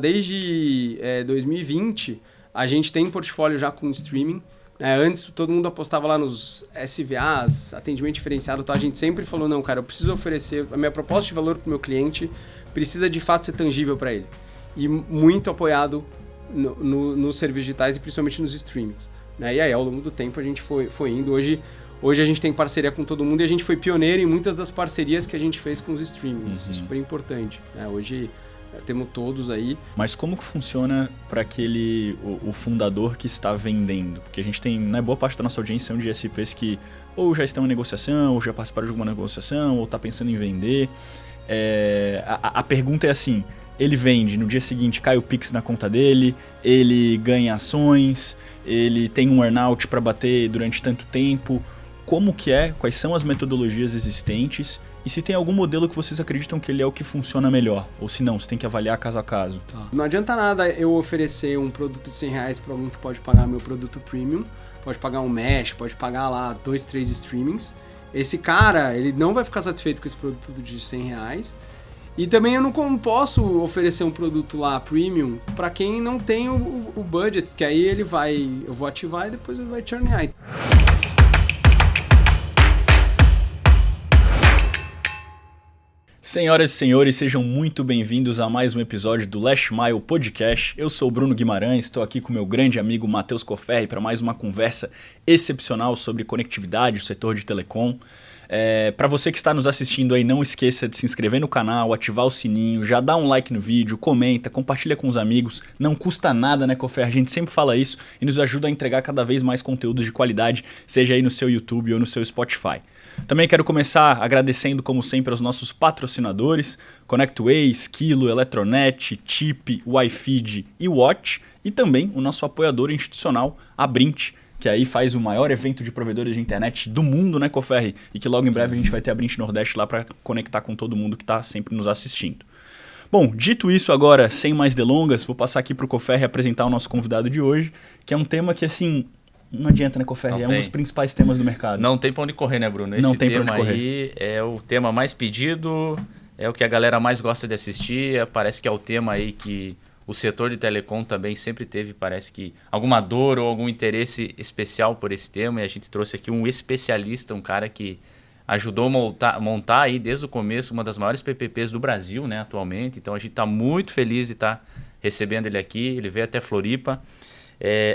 Desde 2020, a gente tem portfólio já com streaming. Antes, todo mundo apostava lá nos SVAs, atendimento diferenciado, tá? A gente sempre falou, não, cara, eu preciso oferecer, a minha proposta de valor para o meu cliente precisa de fato ser tangível para ele. E muito apoiado nos serviços digitais e principalmente nos streamings. E aí, ao longo do tempo, a gente foi indo. Hoje a gente tem parceria com todo mundo e a gente foi pioneiro em muitas das parcerias que a gente fez com os streamings. Isso é super importante. Hoje... temos todos aí. Mas como que funciona para o fundador que está vendendo? Porque a gente tem, boa parte da nossa audiência, de ISPs que ou já estão em negociação, ou já participaram de alguma negociação, ou está pensando em vender. A pergunta é assim, ele vende, no dia seguinte cai o Pix na conta dele, ele ganha ações, ele tem um earn-out para bater durante tanto tempo. Como que é? Quais são as metodologias existentes? E se tem algum modelo que vocês acreditam que ele é o que funciona melhor? Ou se não, você tem que avaliar caso a caso. Não adianta nada eu oferecer um produto de R$100 para alguém que pode pagar meu produto premium, pode pagar um mesh, pode pagar lá 2, 3 streamings. Esse cara, ele não vai ficar satisfeito com esse produto de R$100. E também eu não posso oferecer um produto lá premium para quem não tem o budget, que aí eu vou ativar e depois ele vai churnear. Senhoras e senhores, sejam muito bem-vindos a mais um episódio do Last Mile Podcast. Eu sou o Bruno Guimarães, estou aqui com meu grande amigo Matheus Cofferri para mais uma conversa excepcional sobre conectividade, o setor de telecom. Para você que está nos assistindo aí, não esqueça de se inscrever no canal, ativar o sininho, já dá um like no vídeo, comenta, compartilha com os amigos. Não custa nada, né, Cofferri? A gente sempre fala isso e nos ajuda a entregar cada vez mais conteúdos de qualidade, seja aí no seu YouTube ou no seu Spotify. Também quero começar agradecendo, como sempre, aos nossos patrocinadores, ConnectWay, Skilo, Eletronet, Chip, Wi-Fi e Watch, e também o nosso apoiador institucional, a Brint, que aí faz o maior evento de provedores de internet do mundo, né, Cofferri? E que logo em breve a gente vai ter a Brint Nordeste lá para conectar com todo mundo que está sempre nos assistindo. Bom, dito isso agora, sem mais delongas, vou passar aqui para o Cofferri apresentar o nosso convidado de hoje, que é um tema que, assim... Não adianta, né, Cofferri? É um dos principais temas do mercado. Não tem pra onde correr, né, Bruno? Esse tema aí é o tema mais pedido, é o que a galera mais gosta de assistir. Parece que é o tema aí que o setor de telecom também sempre teve, parece que alguma dor ou algum interesse especial por esse tema. E a gente trouxe aqui um especialista, um cara que ajudou a montar aí desde o começo uma das maiores PPPs do Brasil, né, atualmente. Então a gente está muito feliz de estar recebendo ele aqui. Ele veio até Floripa.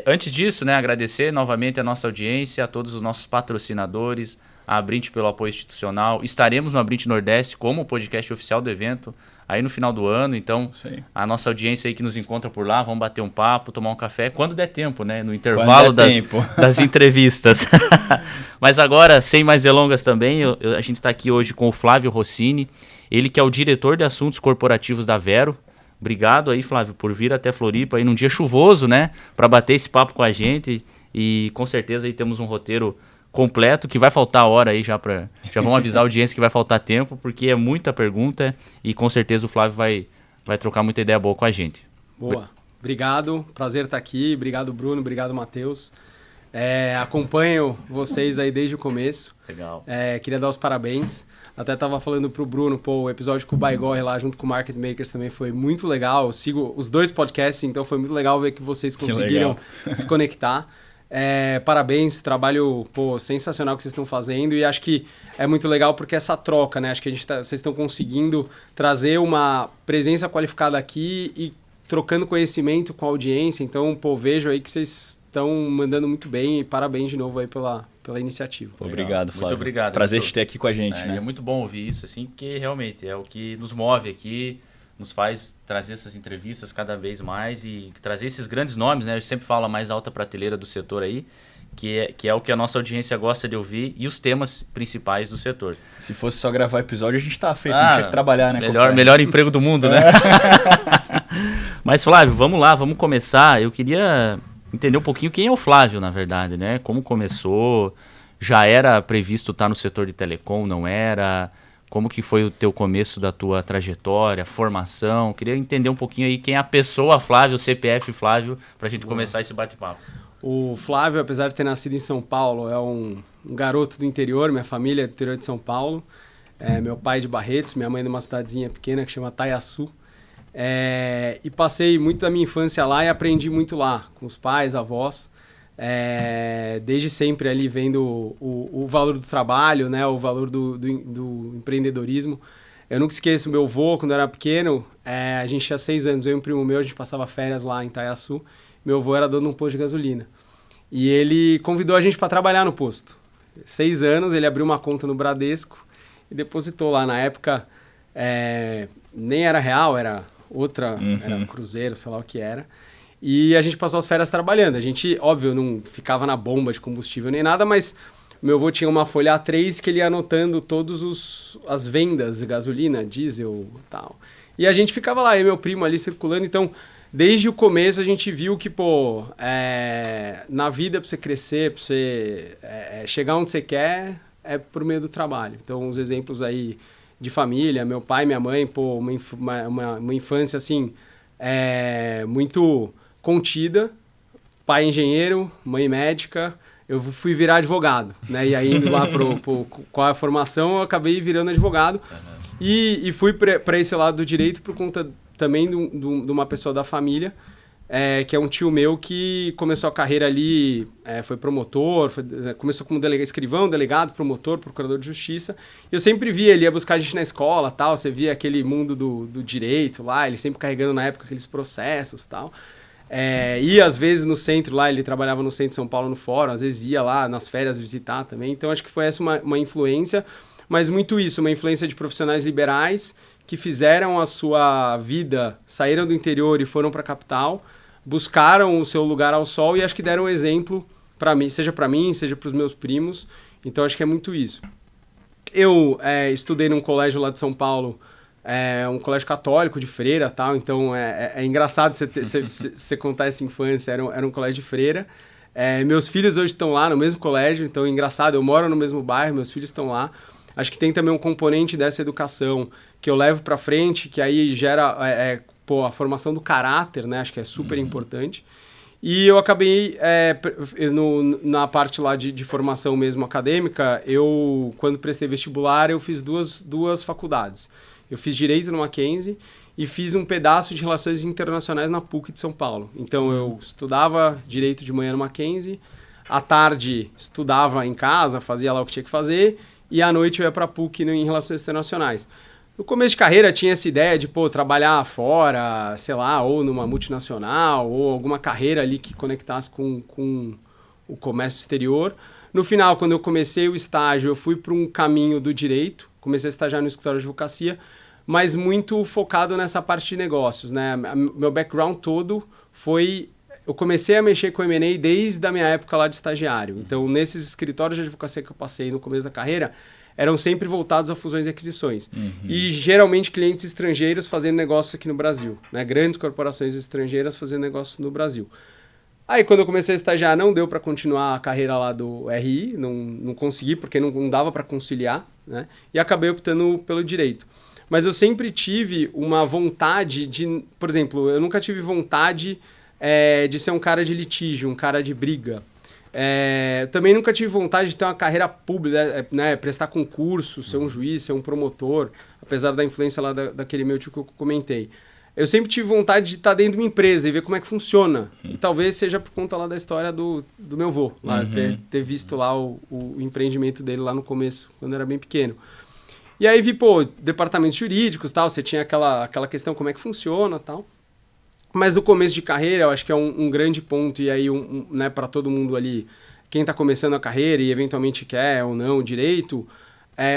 Antes disso, né, agradecer novamente a nossa audiência, a todos os nossos patrocinadores, a Brint pelo apoio institucional. Estaremos no Brint Nordeste como podcast oficial do evento aí no final do ano. Então, a nossa audiência aí que nos encontra por lá, vamos bater um papo, tomar um café, quando der tempo, né? No intervalo das entrevistas. Mas agora, sem mais delongas também, a gente está aqui hoje com o Flávio Rossini, ele que é o diretor de assuntos corporativos da Vero. Obrigado aí, Flávio, por vir até Floripa aí num dia chuvoso, né? Para bater esse papo com a gente. E com certeza aí temos um roteiro completo, que vai faltar hora aí já vamos avisar a audiência que vai faltar tempo, porque é muita pergunta e com certeza o Flávio vai trocar muita ideia boa com a gente. Boa. Obrigado, prazer estar aqui. Obrigado, Bruno. Obrigado, Matheus. Acompanho vocês aí desde o começo. Legal. Queria dar os parabéns. Até estava falando pro Bruno, o episódio com o Baigorre lá junto com o Market Makers também foi muito legal. Eu sigo os dois podcasts, então foi muito legal ver que vocês conseguiram se conectar. Parabéns, trabalho sensacional que vocês estão fazendo e acho que é muito legal porque essa troca, né? Acho que vocês estão conseguindo trazer uma presença qualificada aqui e trocando conhecimento com a audiência. Então, vejo aí que vocês estão mandando muito bem e parabéns de novo aí pela iniciativa. Obrigado, Flávio. Muito obrigado. Prazer te ter aqui com a gente. Né? É muito bom ouvir isso, assim, porque realmente é o que nos move aqui, nos faz trazer essas entrevistas cada vez mais e trazer esses grandes nomes, né? Eu sempre falo a mais alta prateleira do setor aí, que é o que a nossa audiência gosta de ouvir e os temas principais do setor. Se fosse só gravar episódio, a gente tava feito, não tinha que trabalhar, né? Melhor emprego do mundo, né? Mas, Flávio, vamos lá, vamos começar. Eu queria entender um pouquinho quem é o Flávio, na verdade, né? Como começou, já era previsto estar no setor de telecom, não era? Como que foi o teu começo da tua trajetória, formação? Queria entender um pouquinho aí quem é a pessoa Flávio, o CPF Flávio, pra gente começar esse bate-papo. O Flávio, apesar de ter nascido em São Paulo, é um garoto do interior, minha família é do interior de São Paulo. Meu pai é de Barretos, minha mãe é de uma cidadezinha pequena que chama Taiaçu. E passei muito da minha infância lá e aprendi muito lá, com os pais, avós. Desde sempre ali vendo o valor do trabalho, né, o valor do empreendedorismo. Eu nunca esqueço, meu avô, quando eu era pequeno, a gente tinha 6 anos, eu e um primo meu, a gente passava férias lá em Itaiaçu. Meu avô era dono de um posto de gasolina. E ele convidou a gente para trabalhar no posto. 6 anos, ele abriu uma conta no Bradesco e depositou lá. Na época, nem era real, era outra, era um cruzeiro, sei lá o que era. E a gente passou as férias trabalhando. A gente, óbvio, não ficava na bomba de combustível nem nada, mas meu avô tinha uma folha A3 que ele ia anotando todas as vendas de gasolina, diesel e tal. E a gente ficava lá, eu e meu primo ali circulando. Então, desde o começo a gente viu que, na vida pra você crescer, pra você chegar onde você quer, é por meio do trabalho. Então, uns exemplos aí de família, meu pai, minha mãe, uma infância assim, muito contida. Pai engenheiro, mãe médica. Eu fui virar advogado, né? E aí, indo lá com a formação, eu acabei virando advogado. E fui para esse lado do direito por conta também de uma pessoa da família, que é um tio meu que começou a carreira ali, foi promotor, começou como escrivão, delegado, promotor, procurador de justiça. E eu sempre via, ele ia buscar a gente na escola, tal, você via aquele mundo do direito lá, ele sempre carregando na época aqueles processos, tal. E às vezes no centro lá, ele trabalhava no centro de São Paulo, no fórum, às vezes ia lá nas férias visitar também. Então acho que foi essa uma influência, mas muito isso, uma influência de profissionais liberais que fizeram a sua vida, saíram do interior e foram para a capital, buscaram o seu lugar ao sol e acho que deram um exemplo para mim, seja para os meus primos. Então acho que é muito isso. Eu estudei num colégio lá de São Paulo, um colégio católico de freira, tal. Então é engraçado você contar essa infância. Era um colégio de freira. Meus filhos hoje estão lá no mesmo colégio, então é engraçado. Eu moro no mesmo bairro, meus filhos estão lá. Acho que tem também um componente dessa educação que eu levo para frente, que aí gera a formação do caráter, né? Acho que é super importante. E eu acabei, na parte lá de formação mesmo acadêmica, quando prestei vestibular, eu fiz duas faculdades. Eu fiz Direito no Mackenzie e fiz um pedaço de Relações Internacionais na PUC de São Paulo. Então, eu estudava Direito de manhã no Mackenzie, à tarde estudava em casa, fazia lá o que tinha que fazer, e à noite eu ia para a PUC em Relações Internacionais. No começo de carreira tinha essa ideia de trabalhar fora, sei lá, ou numa multinacional, ou alguma carreira ali que conectasse com o comércio exterior. No final, quando eu comecei o estágio, eu fui para um caminho do direito, comecei a estagiar no escritório de advocacia, mas muito focado nessa parte de negócios, né? Meu background todo foi... Eu comecei a mexer com M&A desde a minha época lá de estagiário. Então, nesses escritórios de advocacia que eu passei no começo da carreira, eram sempre voltados a fusões e aquisições. E, geralmente, clientes estrangeiros fazendo negócio aqui no Brasil, né? Grandes corporações estrangeiras fazendo negócio no Brasil. Aí, quando eu comecei a estagiar, não deu para continuar a carreira lá do RI, não consegui, porque não dava para conciliar, né? E acabei optando pelo direito. Mas eu sempre tive uma vontade de... Por exemplo, eu nunca tive vontade de ser um cara de litígio, um cara de briga. Também nunca tive vontade de ter uma carreira pública, né? Prestar concurso, ser um juiz, ser um promotor, apesar da influência lá daquele meu tio que eu comentei. Eu sempre tive vontade de estar dentro de uma empresa e ver como é que funciona. E talvez seja por conta lá da história do meu avô, lá, ter visto lá o empreendimento dele lá no começo, quando eu era bem pequeno. E aí vi, departamentos jurídicos, tal, você tinha aquela questão como é que funciona, tal. Mas no começo de carreira, eu acho que é um grande ponto, e aí, né, para todo mundo ali, quem está começando a carreira e eventualmente quer ou não direito,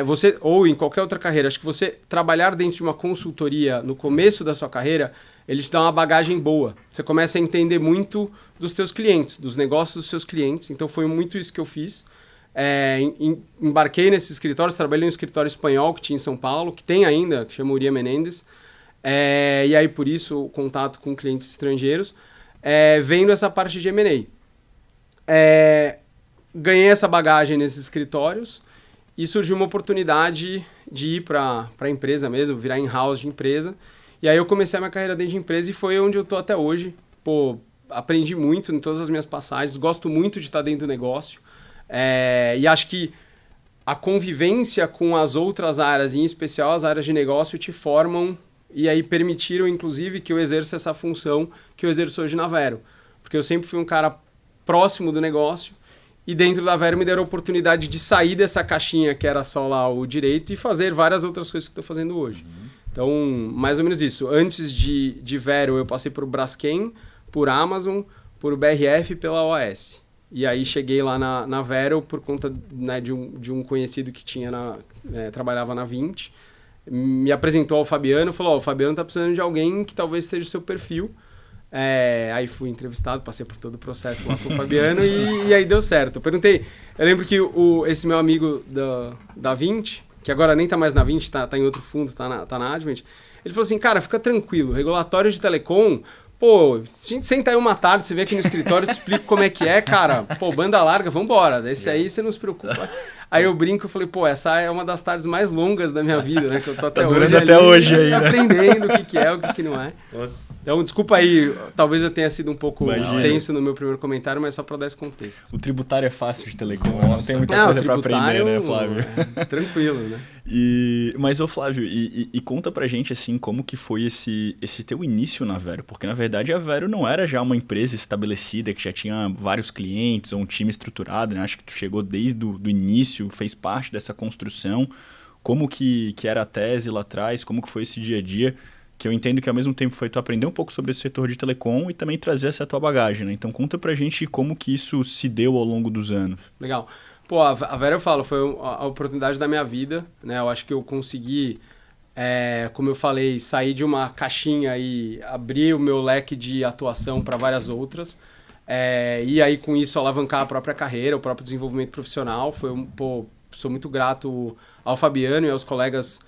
você, ou em qualquer outra carreira, acho que você trabalhar dentro de uma consultoria no começo da sua carreira, ele te dá uma bagagem boa. Você começa a entender muito dos teus clientes, dos negócios dos seus clientes. Então, foi muito isso que eu fiz. Embarquei nesses escritórios, trabalhei em um escritório espanhol que tinha em São Paulo, que tem ainda, que chama Uria Menendez. E aí, por isso, o contato com clientes estrangeiros, vendo essa parte de M&A. Ganhei essa bagagem nesses escritórios e surgiu uma oportunidade de ir para a empresa mesmo, virar in-house de empresa. E aí eu comecei a minha carreira dentro de empresa e foi onde eu estou até hoje. Aprendi muito em todas as minhas passagens, gosto muito de estar dentro do negócio. E acho que a convivência com as outras áreas, em especial as áreas de negócio, te formam e aí permitiram, inclusive, que eu exerça essa função que eu exerço hoje na Vero. Porque eu sempre fui um cara próximo do negócio, e dentro da Vero me deram a oportunidade de sair dessa caixinha que era só lá o direito e fazer várias outras coisas que estou fazendo hoje. Então, mais ou menos isso. Antes de Vero, eu passei por Braskem, por Amazon, por BRF e pela OAS. E aí cheguei lá na Vero por conta, né, de um conhecido que tinha trabalhava na 20. Me apresentou ao Fabiano, falou, o Fabiano tá precisando de alguém que talvez esteja o seu perfil. Aí fui entrevistado, passei por todo o processo lá com o Fabiano e aí deu certo. Eu lembro que esse meu amigo da 20, que agora nem tá mais na 20, tá em outro fundo, tá na Advent, ele falou assim, cara, fica tranquilo, regulatório de telecom, pô, senta aí uma tarde, você vem aqui no escritório, eu te explico como é que é, cara, pô, banda larga, vambora, desse aí você não se preocupa. Aí eu brinco, eu falei, pô, essa é uma das tardes mais longas da minha vida, né, que eu tô até hoje aprendendo o que é, o que não é. Então, desculpa aí, talvez eu tenha sido um pouco extenso no meu primeiro comentário, mas só para dar esse contexto. O tributário é fácil de telecom, não tem muita coisa para aprender, né, Flávio? Tranquilo, né? Mas, ô Flávio, e conta pra gente, assim, como que foi esse teu início na Vero? Porque, na verdade, a Vero não era já uma empresa estabelecida, que já tinha vários clientes ou um time estruturado, né? Acho que tu chegou desde o início, fez parte dessa construção. Como que era a tese lá atrás? Como que foi esse dia a dia? Que eu entendo que ao mesmo tempo foi tu aprender um pouco sobre esse setor de telecom e também trazer essa tua bagagem, né? Então conta pra gente como que isso se deu ao longo dos anos. Legal. Pô, a Vero, eu falo, foi a oportunidade da minha vida, né? Eu acho que eu consegui, como eu falei, sair de uma caixinha e abrir o meu leque de atuação para várias outras. E aí com isso alavancar a própria carreira, o próprio desenvolvimento profissional. Sou muito grato ao Fabiano e aos colegas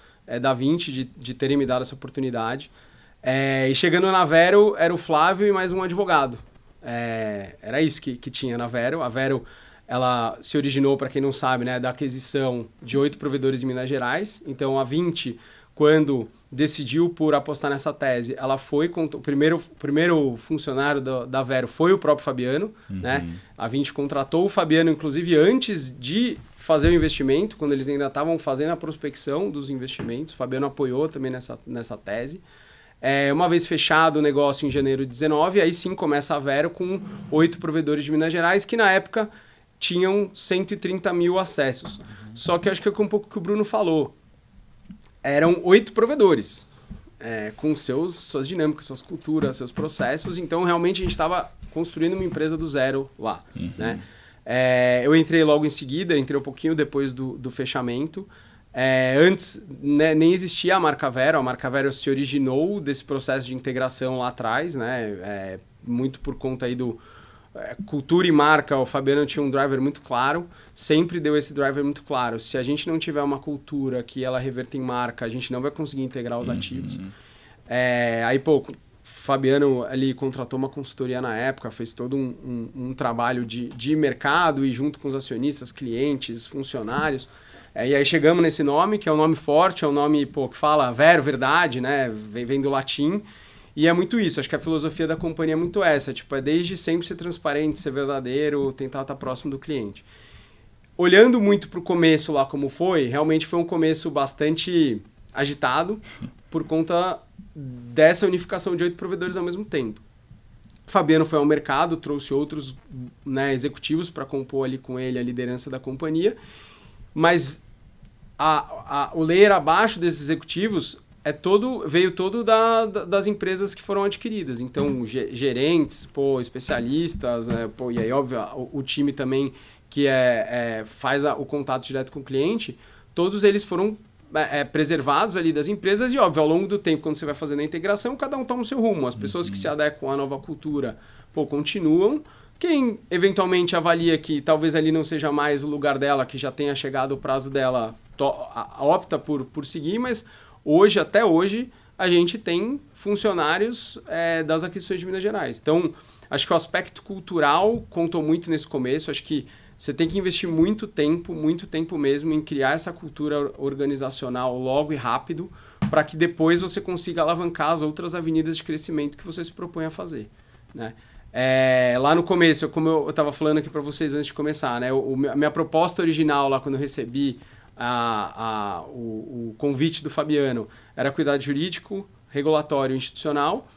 da 20 de terem me dado essa oportunidade. E chegando na Vero, era o Flávio e mais um advogado. Era isso que tinha na Vero. A Vero, ela se originou, para quem não sabe, né, da aquisição de 8 provedores de Minas Gerais. Então, a 20, quando decidiu por apostar nessa tese, ela foi... O primeiro funcionário da Vero foi o próprio Fabiano. Né? A 20 contratou o Fabiano, inclusive, antes de fazer o investimento, quando eles ainda estavam fazendo a prospecção dos investimentos. O Fabiano apoiou também nessa tese. Uma vez fechado o negócio em janeiro de 19, aí sim começa a Vero com 8 provedores de Minas Gerais, que na época tinham 130 mil acessos. Só que eu acho que é um pouco que o Bruno falou. Eram 8 provedores, com suas dinâmicas, suas culturas, seus processos. Então, realmente, a gente estava construindo uma empresa do zero lá. Né? Eu entrei logo em seguida, entrei um pouquinho depois do fechamento. Antes, né, nem existia a marca Vero. A marca Vero se originou desse processo de integração lá atrás, né? Muito por conta aí do... cultura e marca, o Fabiano tinha um driver muito claro, sempre deu esse driver muito claro. Se a gente não tiver uma cultura que ela reverta em marca, a gente não vai conseguir integrar os ativos. Aí, o Fabiano ali contratou uma consultoria na época, fez todo um trabalho de mercado e junto com os acionistas, clientes, funcionários. E aí chegamos nesse nome, que é um nome forte, é um nome que fala Vero, verdade, né? Vem do latim. E é muito isso, acho que a filosofia da companhia é muito essa, desde sempre ser transparente, ser verdadeiro, tentar estar próximo do cliente. Olhando muito para o começo lá como foi, realmente foi um começo bastante agitado por conta dessa unificação de 8 provedores ao mesmo tempo. O Fabiano foi ao mercado, trouxe outros, né, executivos para compor ali com ele a liderança da companhia, mas o layer abaixo desses executivos veio todo das empresas que foram adquiridas. Então, gerentes, especialistas, né, e aí, óbvio, o time também que faz o contato direto com o cliente, todos eles foram preservados ali das empresas e, óbvio, ao longo do tempo, quando você vai fazendo a integração, cada um toma o seu rumo. As pessoas que se adequam à nova cultura, continuam. Quem eventualmente avalia que talvez ali não seja mais o lugar dela, que já tenha chegado o prazo dela, opta por seguir, mas até hoje, a gente tem funcionários das aquisições de Minas Gerais. Então, acho que o aspecto cultural contou muito nesse começo. Acho que você tem que investir muito tempo mesmo, em criar essa cultura organizacional logo e rápido, para que depois você consiga alavancar as outras avenidas de crescimento que você se propõe a fazer. Né? Lá no começo, como eu estava falando aqui para vocês antes de começar, né? A minha proposta original lá quando eu recebi o convite do Fabiano era cuidado jurídico, regulatório institucional.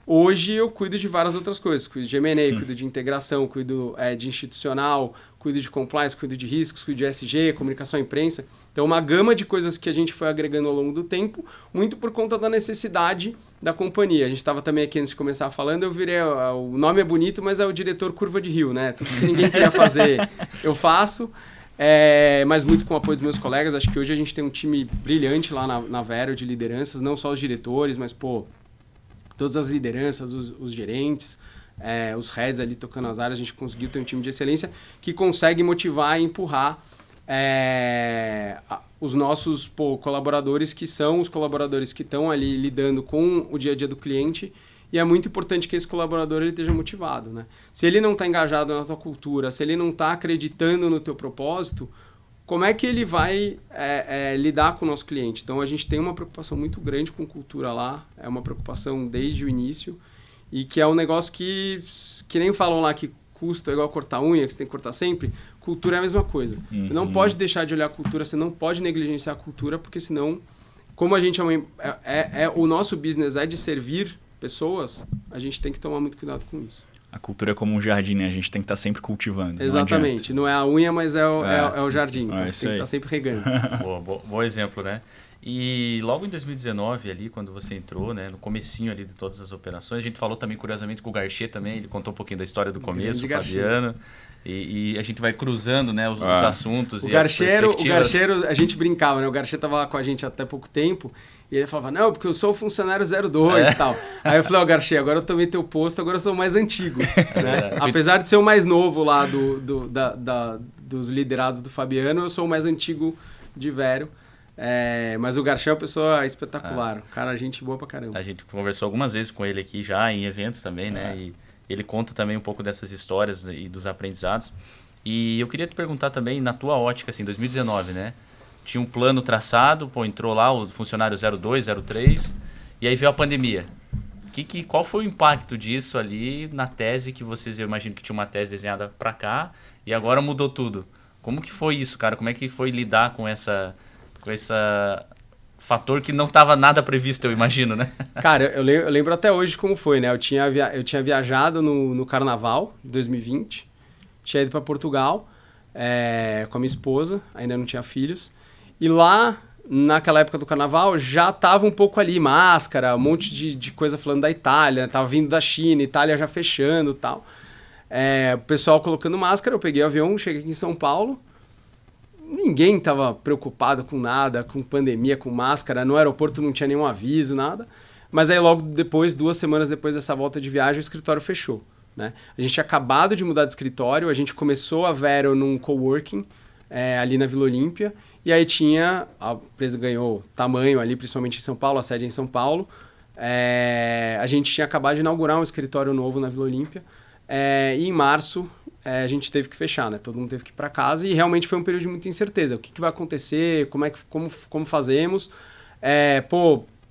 Hoje eu cuido de várias outras coisas. Cuido de M&A, cuido de integração, cuido de institucional, cuido de compliance, cuido de riscos, cuido de ESG, comunicação à imprensa. Então, uma gama de coisas que a gente foi agregando ao longo do tempo, muito por conta da necessidade da companhia. A gente estava também aqui, antes de começar falando, eu virei... O nome é bonito, mas é o diretor curva de rio, né? Tudo que ninguém queria fazer, eu faço. Mas muito com o apoio dos meus colegas. Acho que hoje a gente tem um time brilhante lá na Vero de lideranças, não só os diretores, mas, todas as lideranças, os gerentes, os heads ali tocando as áreas. A gente conseguiu ter um time de excelência que consegue motivar e empurrar os nossos colaboradores, que são os colaboradores que estão ali lidando com o dia a dia do cliente. E é muito importante que esse colaborador ele esteja motivado, né? Se ele não está engajado na tua cultura, se ele não está acreditando no teu propósito, como é que ele vai lidar com o nosso cliente? Então, a gente tem uma preocupação muito grande com cultura lá, é uma preocupação desde o início, e que é um negócio que nem falam lá que custo é igual a cortar unha, que você tem que cortar sempre, cultura é a mesma coisa. Você não pode deixar de olhar a cultura, você não pode negligenciar a cultura, porque senão, como a gente o nosso business é de servir pessoas, a gente tem que tomar muito cuidado com isso. A cultura é como um jardim, né? A gente tem que estar sempre cultivando. Exatamente. Não é a unha, mas é o jardim. Então você tem que estar sempre regando. Bom exemplo, né? E logo em 2019, ali, quando você entrou, né, no comecinho ali de todas as operações, a gente falou também, curiosamente, com o Garchet também, ele contou um pouquinho da história do começo, o Fabiano, e a gente vai cruzando, né, os assuntos e as perspectivas. O Garchet, a gente brincava, né? O Garchet estava lá com a gente até pouco tempo, e ele falava, não, porque eu sou o funcionário 02 e tal. Aí eu falei, Garchet, agora eu tomei teu posto, agora eu sou o mais antigo. Né? Apesar de ser o mais novo lá dos liderados do Fabiano, eu sou o mais antigo de Vero. Mas o Garchet é uma pessoa espetacular. Cara, gente boa pra caramba. A gente conversou algumas vezes com ele aqui já, em eventos também, né? E ele conta também um pouco dessas histórias e dos aprendizados. E eu queria te perguntar também, na tua ótica, assim, 2019, né? Tinha um plano traçado, entrou lá o funcionário 02, 03, e aí veio a pandemia. Qual foi o impacto disso ali na tese que vocês, eu imagino que tinha uma tese desenhada para cá, e agora mudou tudo. Como que foi isso, cara? Como é que foi lidar com esse fator que não estava nada previsto, eu imagino, né? Cara, eu lembro até hoje como foi, né? Eu tinha viajado no Carnaval de 2020, tinha ido para Portugal com a minha esposa, ainda não tinha filhos. E lá, naquela época do Carnaval, já tava um pouco ali, máscara, um monte de coisa falando da Itália, tava vindo da China, Itália já fechando e tal. O pessoal colocando máscara, eu peguei o avião, cheguei aqui em São Paulo. Ninguém tava preocupado com nada, com pandemia, com máscara. No aeroporto não tinha nenhum aviso, nada. Mas aí logo depois, 2 semanas depois dessa volta de viagem, o escritório fechou. Né? A gente tinha acabado de mudar de escritório, a gente começou a Vero num coworking ali na Vila Olímpia. E aí a empresa ganhou tamanho ali, principalmente em São Paulo, a sede é em São Paulo. A gente tinha acabado de inaugurar um escritório novo na Vila Olímpia. E em março a gente teve que fechar, né? Todo mundo teve que ir para casa e realmente foi um período de muita incerteza. O que vai acontecer? Como fazemos?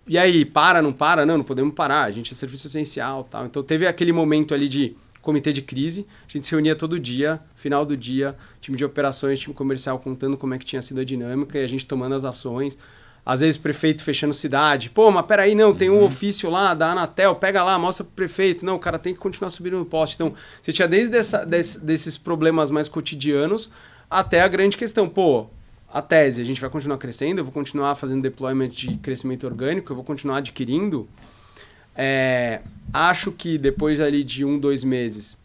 E aí, não para? Não podemos parar. A gente é serviço essencial, tal. Então teve aquele momento ali de comitê de crise, a gente se reunia todo dia, final do dia, time de operações, time comercial contando como é que tinha sido a dinâmica e a gente tomando as ações. Às vezes prefeito fechando cidade. Mas peraí, não, tem um ofício lá da Anatel, pega lá, mostra pro prefeito. Não, o cara tem que continuar subindo no poste. Então, você tinha desde desses problemas mais cotidianos até a grande questão. A tese, a gente vai continuar crescendo, eu vou continuar fazendo deployment de crescimento orgânico, eu vou continuar adquirindo. Acho que depois ali de 1-2 meses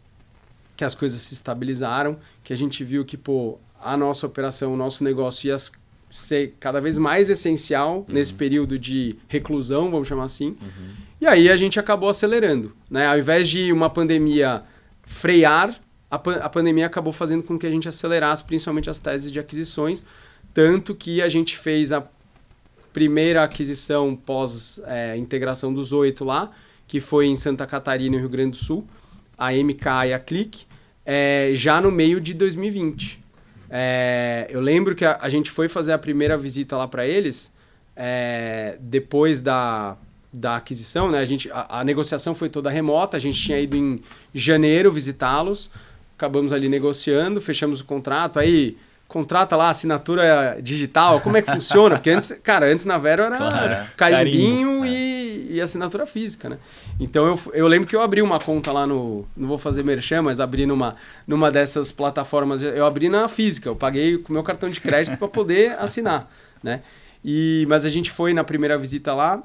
que as coisas se estabilizaram, que a gente viu que a nossa operação, o nosso negócio ia ser cada vez mais essencial nesse período de reclusão, vamos chamar assim. E aí a gente acabou acelerando. Né? Ao invés de uma pandemia frear, a pandemia acabou fazendo com que a gente acelerasse principalmente as teses de aquisições, tanto que a gente fez a primeira aquisição pós integração dos 8 lá, que foi em Santa Catarina e Rio Grande do Sul, a MK e a Click, já no meio de 2020. Eu lembro que a gente foi fazer a primeira visita lá para eles, depois da aquisição, né? A negociação foi toda remota, a gente tinha ido em janeiro visitá-los, acabamos ali negociando, fechamos o contrato, aí contrata lá, assinatura digital, como é que funciona? Porque antes na Vero era carimbinho e e assinatura física, né? Então eu lembro que eu abri uma conta lá não vou fazer merchan, mas abri numa dessas plataformas, eu abri na física, eu paguei com o meu cartão de crédito para poder assinar, né? Mas a gente foi na primeira visita lá,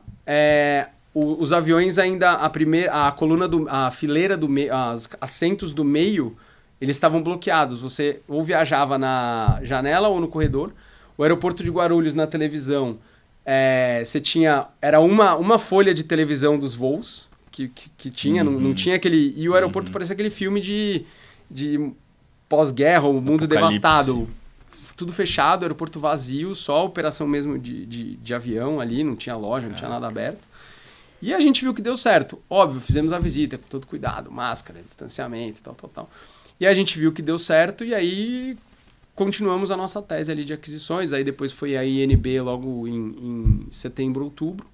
os aviões ainda, a fileira do meio, os assentos do meio, eles estavam bloqueados. Você ou viajava na janela ou no corredor. O aeroporto de Guarulhos, na televisão, você tinha... Era uma folha de televisão dos voos que tinha, não tinha aquele... E o aeroporto parecia aquele filme de pós-guerra, o mundo devastado. Tudo fechado, aeroporto vazio, só a operação mesmo de avião ali, não tinha loja, não tinha nada aberto. E a gente viu que deu certo. Óbvio, fizemos a visita com todo cuidado, máscara, distanciamento, tal. E a gente viu que deu certo e aí continuamos a nossa tese ali de aquisições. Aí depois foi a INB logo em setembro, outubro.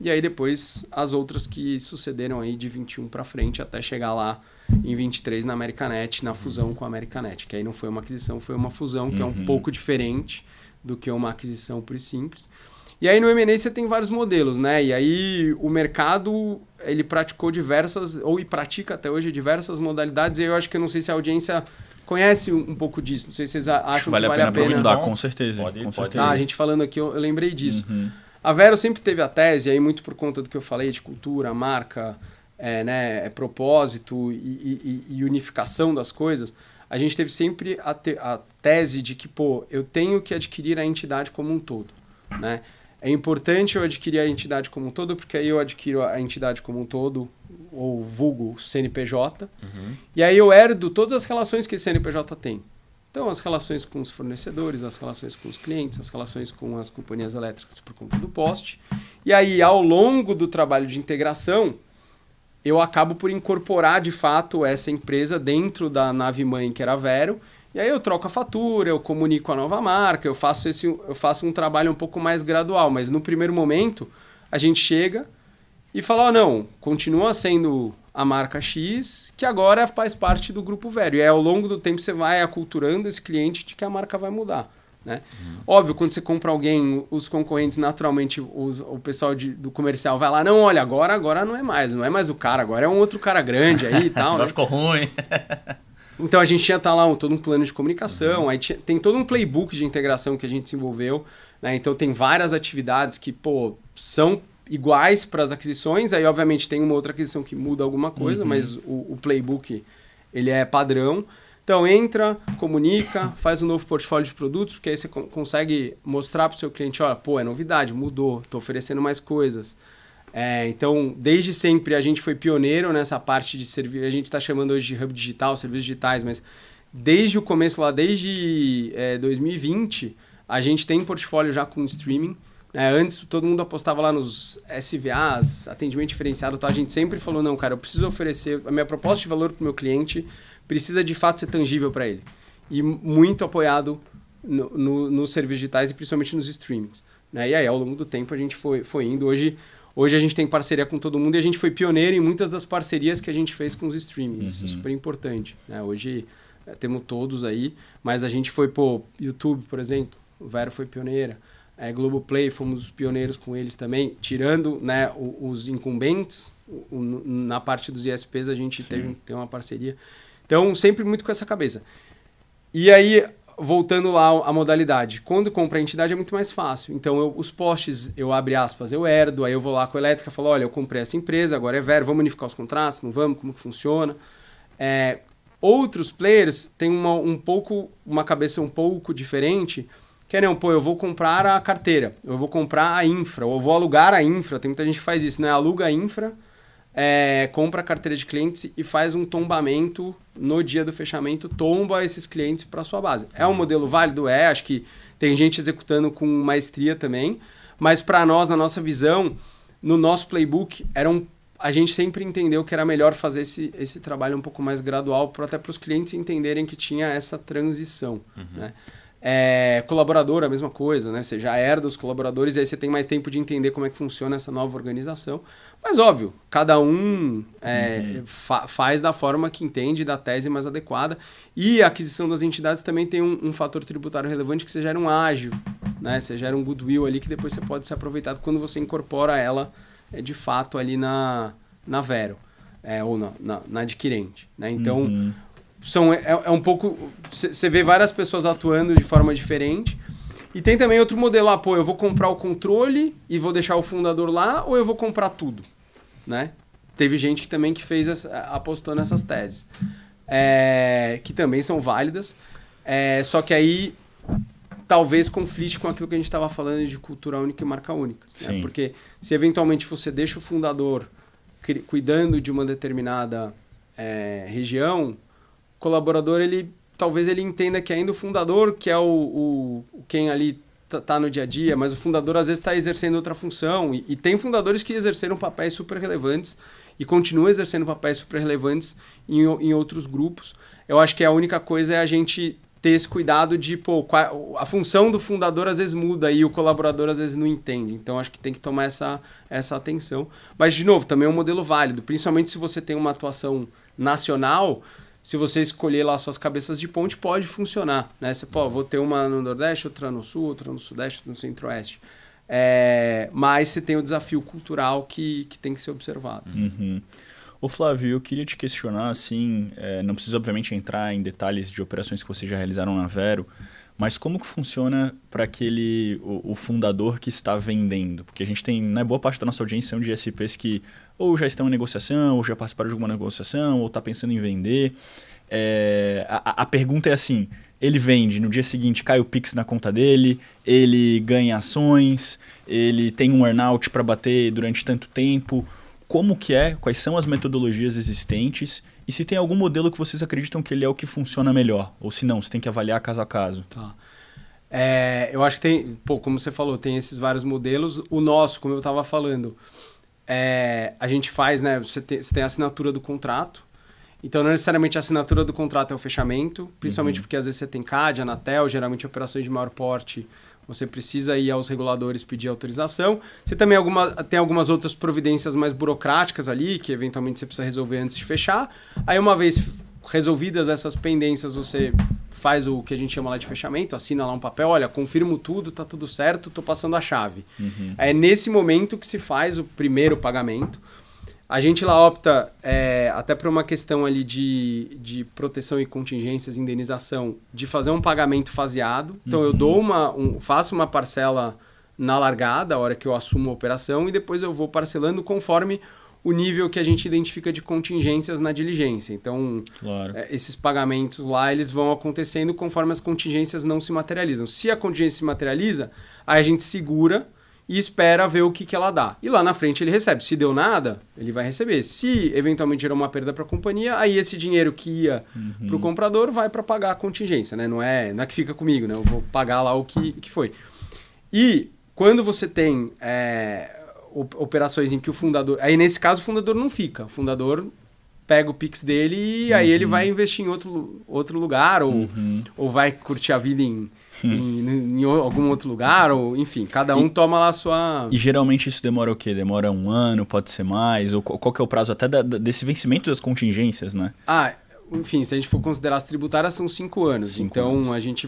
E aí depois as outras que sucederam aí de 21 para frente até chegar lá em 23 na Americanet, na fusão com a Americanet. Que aí não foi uma aquisição, foi uma fusão, que é um pouco diferente do que uma aquisição pura e simples. E aí no M&A você tem vários modelos, né? E aí o mercado, ele praticou e pratica até hoje diversas modalidades. E eu acho que eu não sei se a audiência conhece um pouco disso. Não sei se vocês acham que vale a pena. Aprofundar, com certeza. Pode. A gente falando aqui, eu lembrei disso. A Vero sempre teve a tese, aí muito por conta do que eu falei de cultura, marca, propósito e unificação das coisas. A gente teve sempre a tese de que, eu tenho que adquirir a entidade como um todo, né? É importante eu adquirir a entidade como um todo, porque aí eu adquiro a entidade como um todo, ou vulgo CNPJ, e aí eu herdo todas as relações que esse CNPJ tem. Então, as relações com os fornecedores, as relações com os clientes, as relações com as companhias elétricas por conta do poste. E aí, ao longo do trabalho de integração, eu acabo por incorporar, de fato, essa empresa dentro da nave-mãe, que era a Vero. E aí eu troco a fatura, eu comunico a nova marca, eu faço um trabalho um pouco mais gradual. Mas no primeiro momento, a gente chega e fala, não, continua sendo a marca X, que agora faz parte do Grupo Vero. E aí, ao longo do tempo, você vai aculturando esse cliente de que a marca vai mudar, né? Óbvio, quando você compra alguém, os concorrentes, naturalmente, o pessoal do comercial vai lá, não, olha, agora não é mais o cara, agora é um outro cara grande aí e tal. Agora né? ficou ruim. Então, a gente tinha lá todo um plano de comunicação, aí tem todo um playbook de integração que a gente desenvolveu, né? Então, tem várias atividades que, são iguais para as aquisições, aí, obviamente, tem uma outra aquisição que muda alguma coisa, mas o playbook, ele é padrão. Então, entra, comunica, faz um novo portfólio de produtos, porque aí você consegue mostrar para o seu cliente, olha, é novidade, mudou, estou oferecendo mais coisas. Então, desde sempre a gente foi pioneiro nessa parte de serviço. A gente está chamando hoje de hub digital, serviços digitais, mas desde o começo lá, desde 2020, a gente tem portfólio já com streaming. Antes, todo mundo apostava lá nos SVAs, atendimento diferenciado, a gente sempre falou, não, cara, eu preciso oferecer, a minha proposta de valor para o meu cliente precisa de fato ser tangível para ele. E muito apoiado nos serviços digitais e principalmente nos streamings, né? E aí, ao longo do tempo, a gente foi indo. Hoje a gente tem parceria com todo mundo e a gente foi pioneiro em muitas das parcerias que a gente fez com os streamings. Isso é super importante, né? Hoje temos todos aí, mas a gente foi, YouTube, por exemplo, o Vero foi pioneira. Globoplay, fomos os pioneiros com eles também, tirando, né, os incumbentes, na parte dos ISPs a gente tem uma parceria. Então, sempre muito com essa cabeça. E aí, voltando lá à modalidade, quando compra a entidade é muito mais fácil. Então, os postes, eu abre aspas, eu herdo, aí eu vou lá com a elétrica e falo, olha, eu comprei essa empresa, agora é Vero, vamos unificar os contratos, não vamos, como que funciona? Outros players têm uma cabeça um pouco diferente, que não, eu vou comprar a carteira, eu vou comprar a infra, ou eu vou alugar a infra, tem muita gente que faz isso, né? Aluga a infra, compra a carteira de clientes e faz um tombamento no dia do fechamento, tomba esses clientes para sua base. É um modelo válido? Acho que tem gente executando com maestria também, mas para nós, na nossa visão, no nosso playbook, a gente sempre entendeu que era melhor fazer esse trabalho um pouco mais gradual, até para os clientes entenderem que tinha essa transição, né? Colaborador, a mesma coisa, né? Você já herda os colaboradores e aí você tem mais tempo de entender como é que funciona essa nova organização. Mas, óbvio, cada um faz da forma que entende, da tese mais adequada. E a aquisição das entidades também tem um fator tributário relevante, que você gera um ágio, né? Você gera um goodwill ali que depois você pode ser aproveitado quando você incorpora ela de fato ali na Vero, ou na adquirente. Né? Então, é um pouco... Você vê várias pessoas atuando de forma diferente. E tem também outro modelo, eu vou comprar o controle e vou deixar o fundador lá, ou eu vou comprar tudo? Né? Teve gente que fez apostou nessas teses, que também são válidas, só que aí talvez conflite com aquilo que a gente estava falando de cultura única e marca única. Né? Porque se eventualmente você deixa o fundador cuidando de uma determinada região, o colaborador, talvez ele entenda que ainda o fundador, que é quem ali está no dia a dia, mas o fundador às vezes está exercendo outra função. E tem fundadores que exerceram papéis super relevantes e continuam exercendo papéis super relevantes em outros grupos. Eu acho que a única coisa é a gente ter esse cuidado de, a função do fundador às vezes muda e o colaborador às vezes não entende. Então, acho que tem que tomar essa atenção. Mas, de novo, também é um modelo válido, principalmente se você tem uma atuação nacional. Se você escolher lá suas cabeças de ponte, pode funcionar. Né? Você, vou ter uma no Nordeste, outra no Sul, outra no Sudeste, outra no Centro-Oeste. Mas você tem o desafio cultural que tem que ser observado. Ô Flávio, eu queria te questionar, assim, não precisa obviamente entrar em detalhes de operações que vocês já realizaram na Vero, mas como que funciona para o fundador que está vendendo? Porque a gente tem, boa parte da nossa audiência são de SPs que ou já estão em negociação, ou já participaram de alguma negociação, ou está pensando em vender. A pergunta é assim, ele vende, no dia seguinte cai o Pix na conta dele, ele ganha ações, ele tem um earn-out para bater durante tanto tempo. Como que quais são as metodologias existentes e se tem algum modelo que vocês acreditam que ele é o que funciona melhor, ou se não, você tem que avaliar caso a caso. Tá. Eu acho que tem, como você falou, tem esses vários modelos. O nosso, como eu estava falando, a gente faz, né? Você tem a assinatura do contrato. Então, não necessariamente a assinatura do contrato é o fechamento, principalmente porque às vezes você tem CAD, Anatel, geralmente operações de maior porte, você precisa ir aos reguladores pedir autorização. Você também tem algumas outras providências mais burocráticas ali, que eventualmente você precisa resolver antes de fechar. Aí, uma vez resolvidas essas pendências, você faz o que a gente chama lá de fechamento, assina lá um papel, olha, confirmo tudo, tá tudo certo, tô passando a chave. É nesse momento que se faz o primeiro pagamento. A gente lá opta, até por uma questão ali de proteção e contingências, indenização, de fazer um pagamento faseado. Então, eu faço uma parcela na largada, a hora que eu assumo a operação, e depois eu vou parcelando conforme o nível que a gente identifica de contingências na diligência. Então, esses pagamentos lá, eles vão acontecendo conforme as contingências não se materializam. Se a contingência se materializa, aí a gente segura e espera ver o que ela dá. E lá na frente ele recebe. Se deu nada, ele vai receber. Se eventualmente gerou uma perda para a companhia, aí esse dinheiro que ia para o comprador vai para pagar a contingência. Né? Não é que fica comigo, né? Eu vou pagar lá o que foi. E quando você tem operações em que o fundador... Aí nesse caso o fundador não fica. O fundador pega o Pix dele e aí ele vai investir em outro lugar ou vai curtir a vida em algum outro lugar, ou enfim, cada um toma lá a sua... E geralmente isso demora o quê? Demora 1 ano, pode ser mais? Ou qual que é o prazo até desse vencimento das contingências, né? Enfim, se a gente for considerar as tributárias, são 5 anos. 5 anos. A gente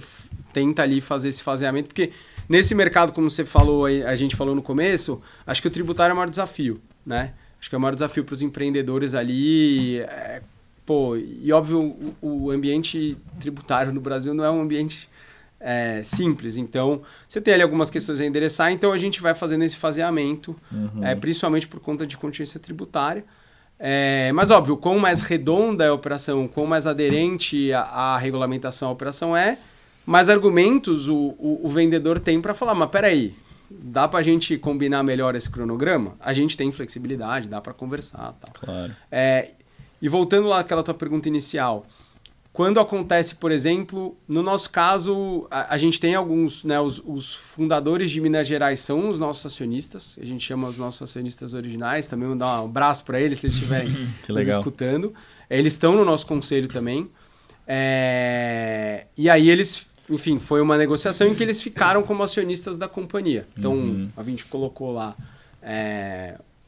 tenta ali fazer esse faseamento, porque nesse mercado, como você falou, a gente falou no começo, acho que o tributário é o maior desafio, né? Acho que é o maior desafio para os empreendedores ali. E óbvio, o ambiente tributário no Brasil não é um ambiente simples. Então, você tem ali algumas questões a endereçar, então a gente vai fazendo esse faseamento, principalmente por conta de contingência tributária. Mas, óbvio, quanto mais redonda é a operação, quanto mais aderente à regulamentação a operação mais argumentos o vendedor tem para falar, mas peraí, dá para a gente combinar melhor esse cronograma? A gente tem flexibilidade, dá para conversar. Tal. Claro. E voltando lá àquela tua pergunta inicial, quando acontece, por exemplo, no nosso caso, a gente tem alguns, né, os fundadores de Minas Gerais são os nossos acionistas, a gente chama os nossos acionistas originais, também vou dar um abraço para eles se eles estiverem nos escutando. Eles estão no nosso conselho também. E aí eles, enfim, foi uma negociação em que eles ficaram como acionistas da companhia. Então, a gente colocou lá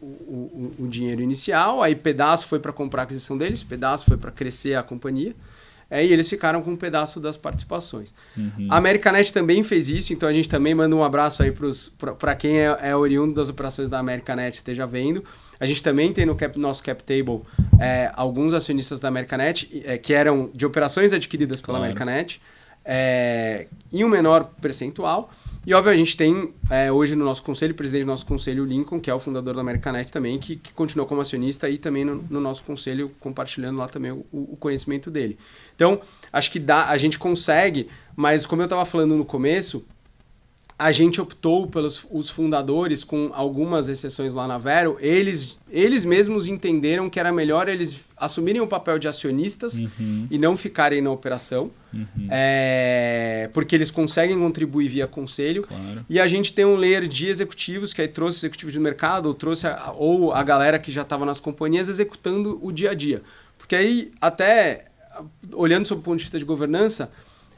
o dinheiro inicial, aí pedaço foi para comprar a aquisição deles, pedaço foi para crescer a companhia. e eles ficaram com um pedaço das participações. A Americanet também fez isso, então a gente também manda um abraço aí para quem é oriundo das operações da Americanet esteja vendo. A gente também tem no nosso cap table alguns acionistas da Americanet que eram de operações adquiridas pela Americanet em um menor percentual. E, óbvio, a gente tem hoje no nosso conselho, o presidente do nosso conselho, o Lincoln, que é o fundador da Americanet também, que continuou como acionista e também no nosso conselho, compartilhando lá também o conhecimento dele. Então, acho que a gente consegue, mas como eu estava falando no começo, a gente optou pelos os fundadores, com algumas exceções lá na Vero, eles mesmos entenderam que era melhor eles assumirem o papel de acionistas e não ficarem na operação, porque eles conseguem contribuir via conselho. Claro. E a gente tem um layer de executivos, que aí trouxe executivos do mercado, ou trouxe ou a galera que já estava nas companhias executando o dia a dia. Porque aí, até olhando sob o ponto de vista de governança,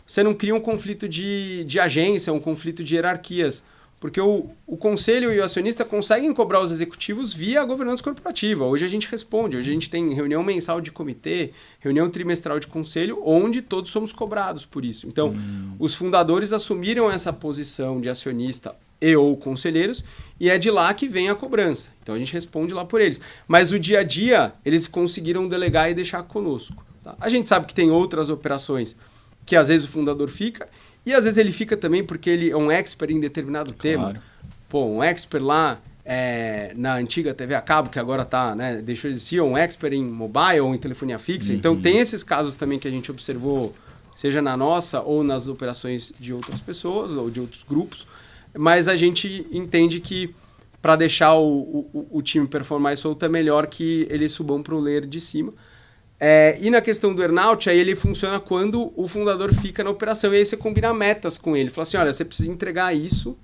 você não cria um conflito de agência, um conflito de hierarquias. Porque o conselho e o acionista conseguem cobrar os executivos via a governança corporativa. Hoje a gente responde, hoje a gente tem reunião mensal de comitê, reunião trimestral de conselho, onde todos somos cobrados por isso. Então, os fundadores assumiram essa posição de acionista e ou conselheiros, e é de lá que vem a cobrança. Então a gente responde lá por eles. Mas o dia a dia, eles conseguiram delegar e deixar conosco. Tá? A gente sabe que tem outras operações que às vezes o fundador fica, e às vezes ele fica também porque ele é um expert em determinado tema. Pô, um expert lá na antiga TV a cabo, que agora deixou de existir, um expert em mobile ou em telefonia fixa. Então tem esses casos também que a gente observou, seja na nossa ou nas operações de outras pessoas ou de outros grupos, mas a gente entende que para deixar o time performar solto é melhor que eles subam para o layer de cima. E na questão do earnout, aí ele funciona quando o fundador fica na operação. E aí você combina metas com ele. Fala assim, olha, você precisa entregar isso.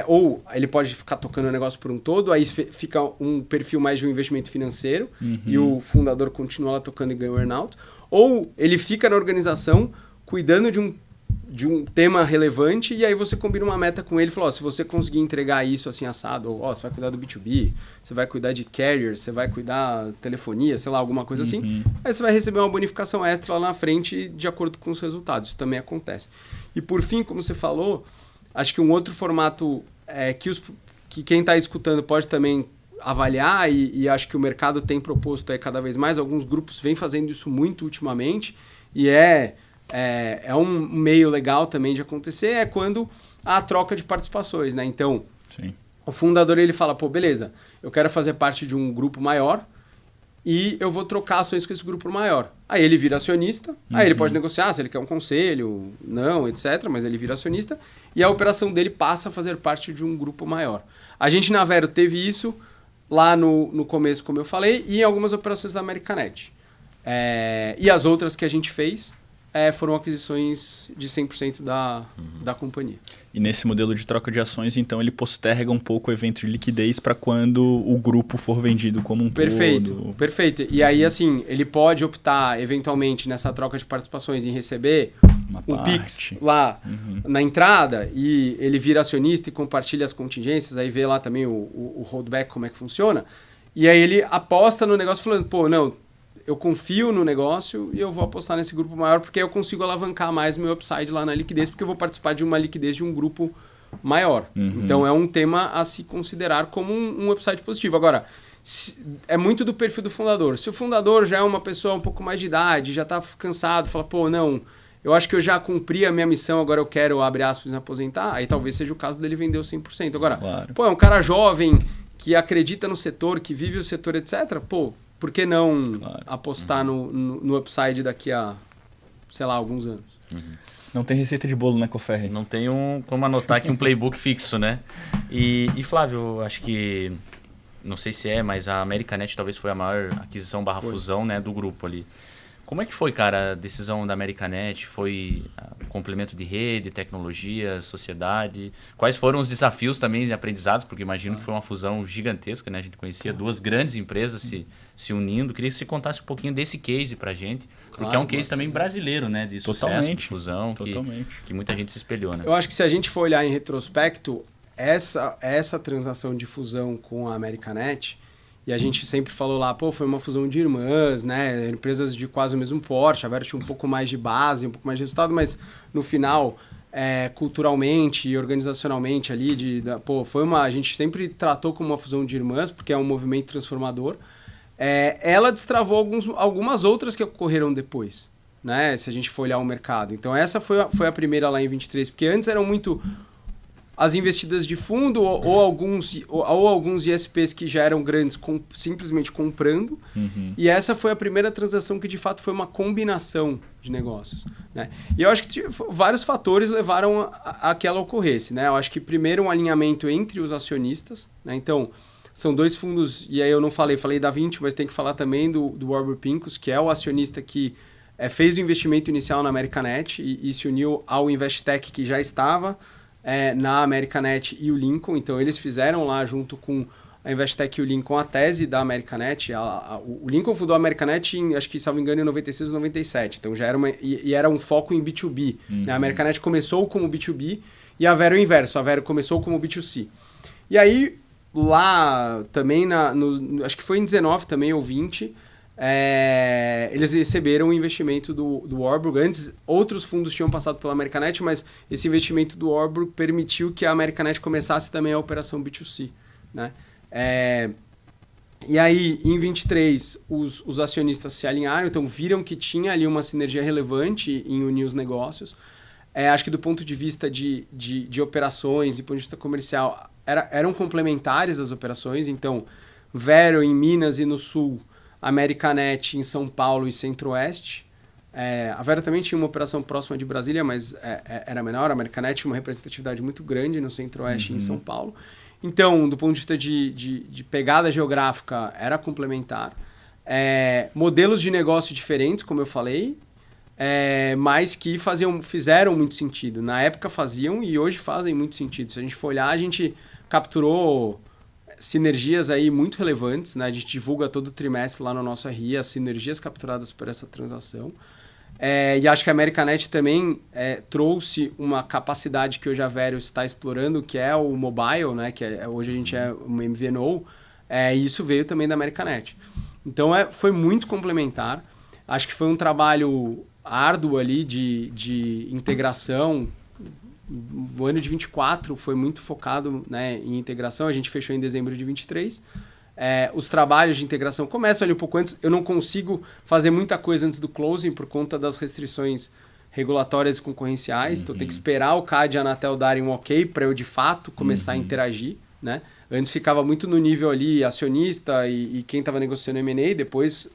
Ou ele pode ficar tocando o negócio por um todo. Aí fica um perfil mais de um investimento financeiro. E o fundador continua lá tocando e ganha o earnout. Ou ele fica na organização cuidando de um tema relevante, e aí você combina uma meta com ele e fala, se você conseguir entregar isso assim assado, ou você vai cuidar do B2B, você vai cuidar de carrier, você vai cuidar telefonia, sei lá, alguma coisa assim, aí você vai receber uma bonificação extra lá na frente de acordo com os resultados. Isso também acontece. E por fim, como você falou, acho que um outro formato que quem está escutando pode também avaliar, e acho que o mercado tem proposto cada vez mais, alguns grupos vêm fazendo isso muito ultimamente, e é um meio legal também de acontecer, quando há a troca de participações, né? Então, o fundador ele fala, pô, beleza, eu quero fazer parte de um grupo maior e eu vou trocar ações com esse grupo maior. Aí ele vira acionista, aí ele pode negociar se ele quer um conselho, não, etc., mas ele vira acionista e a operação dele passa a fazer parte de um grupo maior. A gente na Vero teve isso lá no começo, como eu falei, e em algumas operações da Americanet. E as outras que a gente fez foram aquisições de 100% da companhia. E nesse modelo de troca de ações, então, ele posterga um pouco o evento de liquidez para quando o grupo for vendido como um todo. Perfeito. E aí, assim, ele pode optar, eventualmente, nessa troca de participações em receber um PIX lá na entrada, e ele vira acionista e compartilha as contingências, aí vê lá também o holdback, como é que funciona. E aí ele aposta no negócio falando, pô, não, eu confio no negócio e eu vou apostar nesse grupo maior porque aí eu consigo alavancar mais meu upside lá na liquidez, porque eu vou participar de uma liquidez de um grupo maior. Então é um tema a se considerar como um upside positivo. Agora, é muito do perfil do fundador. Se o fundador já é uma pessoa um pouco mais de idade, já está cansado, fala, pô, não, eu acho que eu já cumpri a minha missão, agora eu quero, abre aspas, me aposentar, aí talvez seja o caso dele vender o 100%. Agora, pô, é um cara jovem que acredita no setor, que vive o setor, etc., pô, por que não apostar no upside daqui a, sei lá, alguns anos? Não tem receita de bolo, né, Coferri? Não tem como anotar aqui um playbook fixo, né? E Flávio, acho que, não sei se mas a Americanet talvez foi a maior aquisição / fusão, né, do grupo ali. Como é que foi, cara, a decisão da Americanet? Foi complemento de rede, tecnologia, sociedade? Quais foram os desafios também aprendizados? Porque imagino que foi uma fusão gigantesca, né? A gente conhecia duas grandes empresas se unindo. Queria que você contasse um pouquinho desse case pra gente, porque é um case também brasileiro, né? De sucesso, de fusão, que muita gente se espelhou, né? Eu acho que se a gente for olhar em retrospecto, essa transação de fusão com a Americanet, E a gente sempre falou lá, foi uma fusão de irmãs, né? Empresas de quase o mesmo porte, a Vero tinha um pouco mais de base, um pouco mais de resultado, mas no final, culturalmente e organizacionalmente ali, a gente sempre tratou como uma fusão de irmãs, porque é um movimento transformador. Ela destravou algumas outras que ocorreram depois, né? Se a gente for olhar o mercado. Então essa foi a primeira lá em 23, porque antes eram muito as investidas de fundo ou alguns ISPs que já eram grandes simplesmente comprando. E essa foi a primeira transação que de fato foi uma combinação de negócios, né? E eu acho que vários fatores levaram a que ela ocorresse, né? Eu acho que primeiro um alinhamento entre os acionistas, né? Então são 2 fundos, e aí eu não falei da 20, mas tem que falar também do Warburg Pincus, que é o acionista que fez o investimento inicial na Americanet e se uniu ao Investec, que já estava na Americanet e o Lincoln. Então eles fizeram lá junto com a Investec e o Lincoln a tese da Americanet. O Lincoln fundou a Americanet em, acho que, salvo engano, em 96 ou 97. Então já era era um foco em B2B. Né? A Americanet começou como B2B e a Vero o inverso. A Vero começou como B2C. E aí, lá também, acho que foi em 19 também, ou 20, eles receberam o investimento do Warburg. Antes, outros fundos tinham passado pela Americanet, mas esse investimento do Warburg permitiu que a Americanet começasse também a operação B2C, né? E aí, em 23, os acionistas se alinharam, então viram que tinha ali uma sinergia relevante em unir os negócios. Acho que do ponto de vista de operações e do ponto de vista comercial, eram complementares as operações. Então, Vero em Minas e no Sul, Americanet em São Paulo e Centro-Oeste. A Vero também tinha uma operação próxima de Brasília, mas era menor. A Americanet tinha uma representatividade muito grande no Centro-Oeste e em São Paulo. Então, do ponto de vista de pegada geográfica, era complementar. Modelos de negócio diferentes, como eu falei, mas que fizeram muito sentido. Na época faziam e hoje fazem muito sentido. Se a gente for olhar, a gente capturou sinergias aí muito relevantes, né? A gente divulga todo trimestre lá no nosso RI as sinergias capturadas por essa transação. E acho que a Americanet também trouxe uma capacidade que hoje a Vero está explorando, que é o mobile, né? Que hoje a gente é uma MVNO, e isso veio também da Americanet. Então foi muito complementar. Acho que foi um trabalho árduo ali de integração. O ano de 24 foi muito focado, né, em integração. A gente fechou em dezembro de 23. Os trabalhos de integração começam ali um pouco antes. Eu não consigo fazer muita coisa antes do closing por conta das restrições regulatórias e concorrenciais. Então, eu tenho que esperar o CAD e a Anatel darem um ok para eu, de fato, começar a interagir, né? Antes ficava muito no nível ali acionista e quem estava negociando M&A. Depois,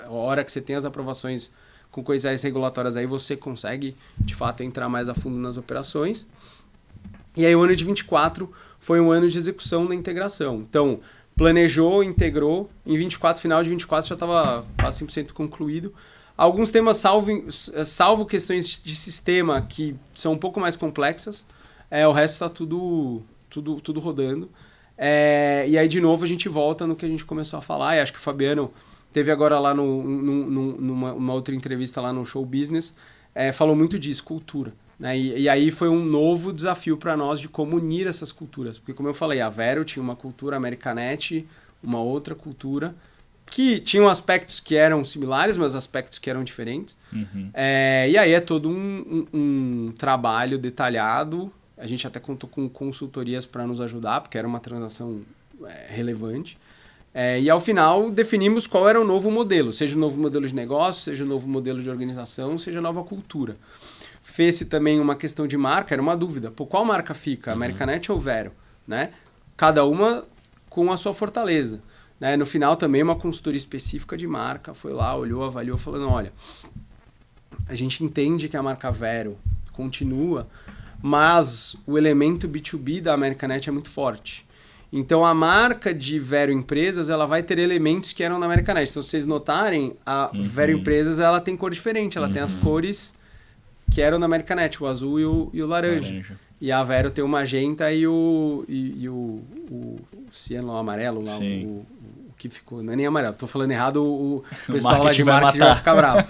a hora que você tem as aprovações concorrenciais regulatórias, aí você consegue, de fato, entrar mais a fundo nas operações. E aí o ano de 24 foi um ano de execução da integração. Então, planejou, integrou. Em 24, final de 24, já estava quase 100% concluído. Alguns temas, salvo questões de sistema, que são um pouco mais complexas. O resto está tudo rodando. E aí, de novo, a gente volta no que a gente começou a falar. E acho que o Fabiano teve agora lá numa outra entrevista lá no Show Business, falou muito disso, cultura. Né? E aí foi um novo desafio para nós de como unir essas culturas. Porque, como eu falei, a Vero tinha uma cultura, a Americanet uma outra cultura, que tinham aspectos que eram similares, mas aspectos que eram diferentes. E aí é todo um trabalho detalhado. A gente até contou com consultorias para nos ajudar, porque era uma transação relevante. E ao final definimos qual era o novo modelo, seja o novo modelo de negócio, seja o novo modelo de organização, seja a nova cultura. Fez-se também uma questão de marca, era uma dúvida. Qual marca fica? Americanet ou Vero? Né? Cada uma com a sua fortaleza. Né? No final também uma consultoria específica de marca foi lá, olhou, avaliou, falando, olha, a gente entende que a marca Vero continua, mas o elemento B2B da Americanet é muito forte. Então, a marca de Vero Empresas, ela vai ter elementos que eram da Americanet. Então, se vocês notarem, a Vero Empresas, ela tem cor diferente. Ela tem as cores que eram da Americanet, o azul e o laranja. E a Vero tem o magenta e o ciano, o amarelo, lá, o que ficou... Não é nem amarelo, tô falando errado, o pessoal lá de marketing vai ficar bravo.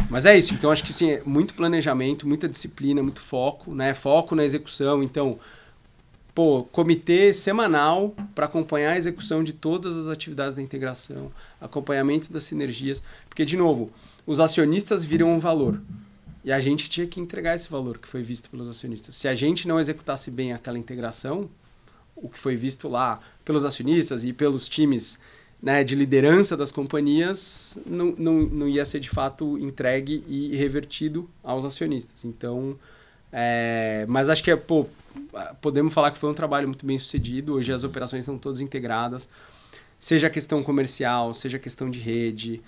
Mas é isso. Então, acho que sim, muito planejamento, muita disciplina, muito foco, né? Foco na execução. Então, comitê semanal para acompanhar a execução de todas as atividades da integração, acompanhamento das sinergias, porque, de novo, os acionistas viram um valor e a gente tinha que entregar esse valor que foi visto pelos acionistas. Se a gente não executasse bem aquela integração, o que foi visto lá pelos acionistas e pelos times, né, de liderança das companhias, não ia ser de fato entregue e revertido aos acionistas. Então, mas acho que podemos falar que foi um trabalho muito bem sucedido. Hoje as operações estão todas integradas, seja a questão comercial, seja a questão de rede,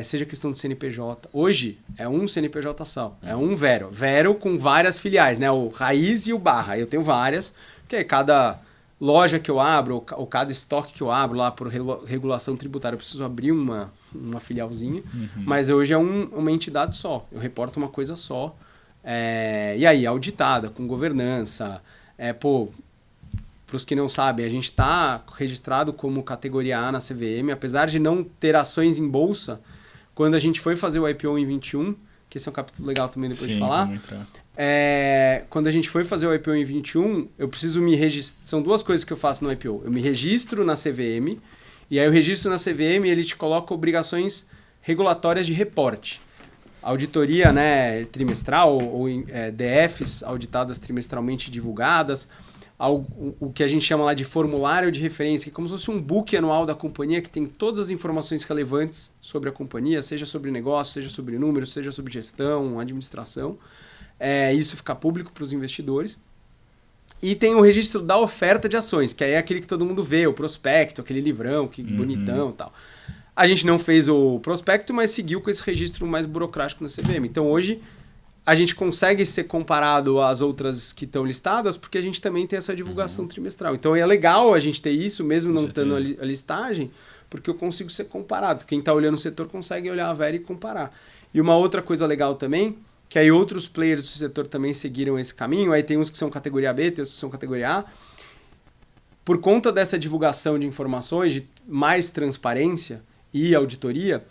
seja a questão de CNPJ. Hoje é um CNPJ só, é um Vero com várias filiais, né? O Raiz e o Barra. Eu tenho várias, porque cada loja que eu abro, ou cada estoque que eu abro lá por regulação tributária, eu preciso abrir uma filialzinha, mas hoje é uma entidade só, eu reporto uma coisa só, e aí, auditada, com governança, para os que não sabem, a gente está registrado como categoria A na CVM, apesar de não ter ações em bolsa, quando a gente foi fazer o IPO em 21, que esse é um capítulo legal também depois de falar, quando a gente foi fazer o IPO em 21, eu preciso me registrar, são duas coisas que eu faço no IPO, eu me registro na CVM, e aí o registro na CVM, ele te coloca obrigações regulatórias de reporte. Auditoria, né, trimestral ou DFs auditadas trimestralmente divulgadas, o que a gente chama lá de formulário de referência, que é como se fosse um book anual da companhia que tem todas as informações relevantes sobre a companhia, seja sobre negócio, seja sobre números, seja sobre gestão, administração. Isso fica público para os investidores. E tem o registro da oferta de ações, que aí é aquele que todo mundo vê, o prospecto, aquele livrão, que bonitão e tal. A gente não fez o prospecto, mas seguiu com esse registro mais burocrático na CVM. Então, hoje, a gente consegue ser comparado às outras que estão listadas, porque a gente também tem essa divulgação trimestral. Então, é legal a gente ter isso, mesmo não tendo a listagem, porque eu consigo ser comparado. Quem está olhando o setor consegue olhar a Vero e comparar. E uma outra coisa legal também, que aí outros players do setor também seguiram esse caminho, aí tem uns que são categoria B, tem uns que são categoria A. Por conta dessa divulgação de informações, de mais transparência e auditoria,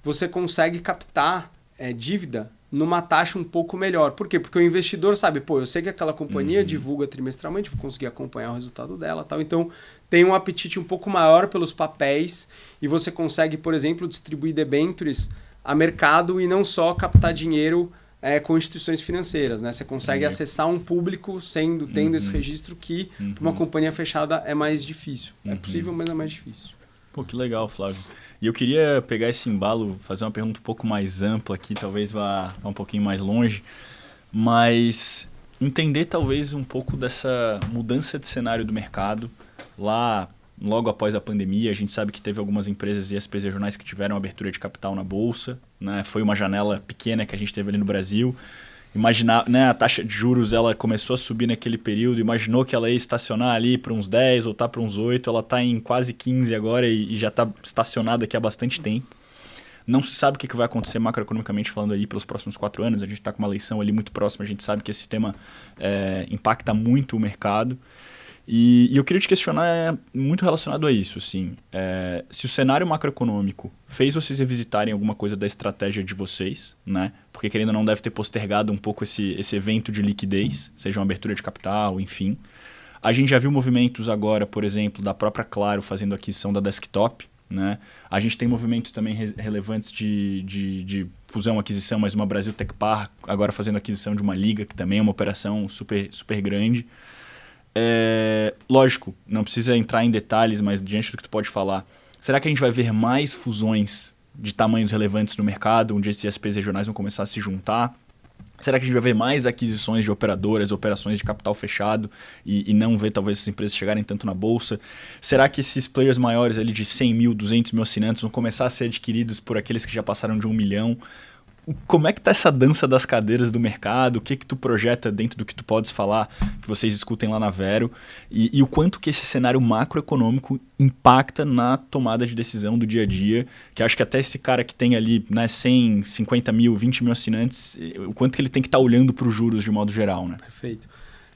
você consegue captar dívida numa taxa um pouco melhor. Por quê? Porque o investidor sabe, eu sei que aquela companhia divulga trimestralmente, vou conseguir acompanhar o resultado dela, tal. Então, tem um apetite um pouco maior pelos papéis e você consegue, por exemplo, distribuir debêntures a mercado e não só captar dinheiro com instituições financeiras, né? Você consegue acessar um público tendo esse registro que para uma companhia fechada é mais difícil. É possível, mas é mais difícil. Pô, que legal, Flávio. E eu queria pegar esse embalo, fazer uma pergunta um pouco mais ampla aqui, talvez vá um pouquinho mais longe, mas entender talvez um pouco dessa mudança de cenário do mercado. Lá, logo após a pandemia, a gente sabe que teve algumas empresas e ISPs regionais que tiveram abertura de capital na Bolsa, né? Foi uma janela pequena que a gente teve ali no Brasil. Imaginar, né, a taxa de juros ela começou a subir naquele período, imaginou que ela ia estacionar ali para uns 10 ou para uns 8, ela está em quase 15 agora e já está estacionada aqui há bastante tempo. Não se sabe o que vai acontecer macroeconomicamente falando aí pelos próximos 4 anos, a gente está com uma eleição ali muito próxima, a gente sabe que esse tema impacta muito o mercado. E eu queria te questionar muito relacionado a isso, assim, se o cenário macroeconômico fez vocês revisitarem alguma coisa da estratégia de vocês, né? Porque querendo ou não deve ter postergado um pouco esse evento de liquidez, seja uma abertura de capital, enfim. A gente já viu movimentos agora, por exemplo, da própria Claro fazendo aquisição da Desktop, né? A gente tem movimentos também relevantes de fusão, aquisição, mas uma Brasil Tecpar agora fazendo aquisição de uma Liga, que também é uma operação super, super grande. Lógico, não precisa entrar em detalhes, mas diante do que tu pode falar, será que a gente vai ver mais fusões de tamanhos relevantes no mercado, onde esses ISPs regionais vão começar a se juntar? Será que a gente vai ver mais aquisições de operadoras, operações de capital fechado e não ver talvez essas empresas chegarem tanto na bolsa? Será que esses players maiores ali de 100 mil, 200 mil assinantes vão começar a ser adquiridos por aqueles que já passaram de 1 milhão? Como é que tá essa dança das cadeiras do mercado? O que tu projeta dentro do que tu podes falar, que vocês escutem lá na Vero? E o quanto que esse cenário macroeconômico impacta na tomada de decisão do dia a dia? Que acho que até esse cara que tem ali 100, 50 mil, 20 mil assinantes, o quanto que ele tem que estar olhando para os juros de modo geral, né? Perfeito.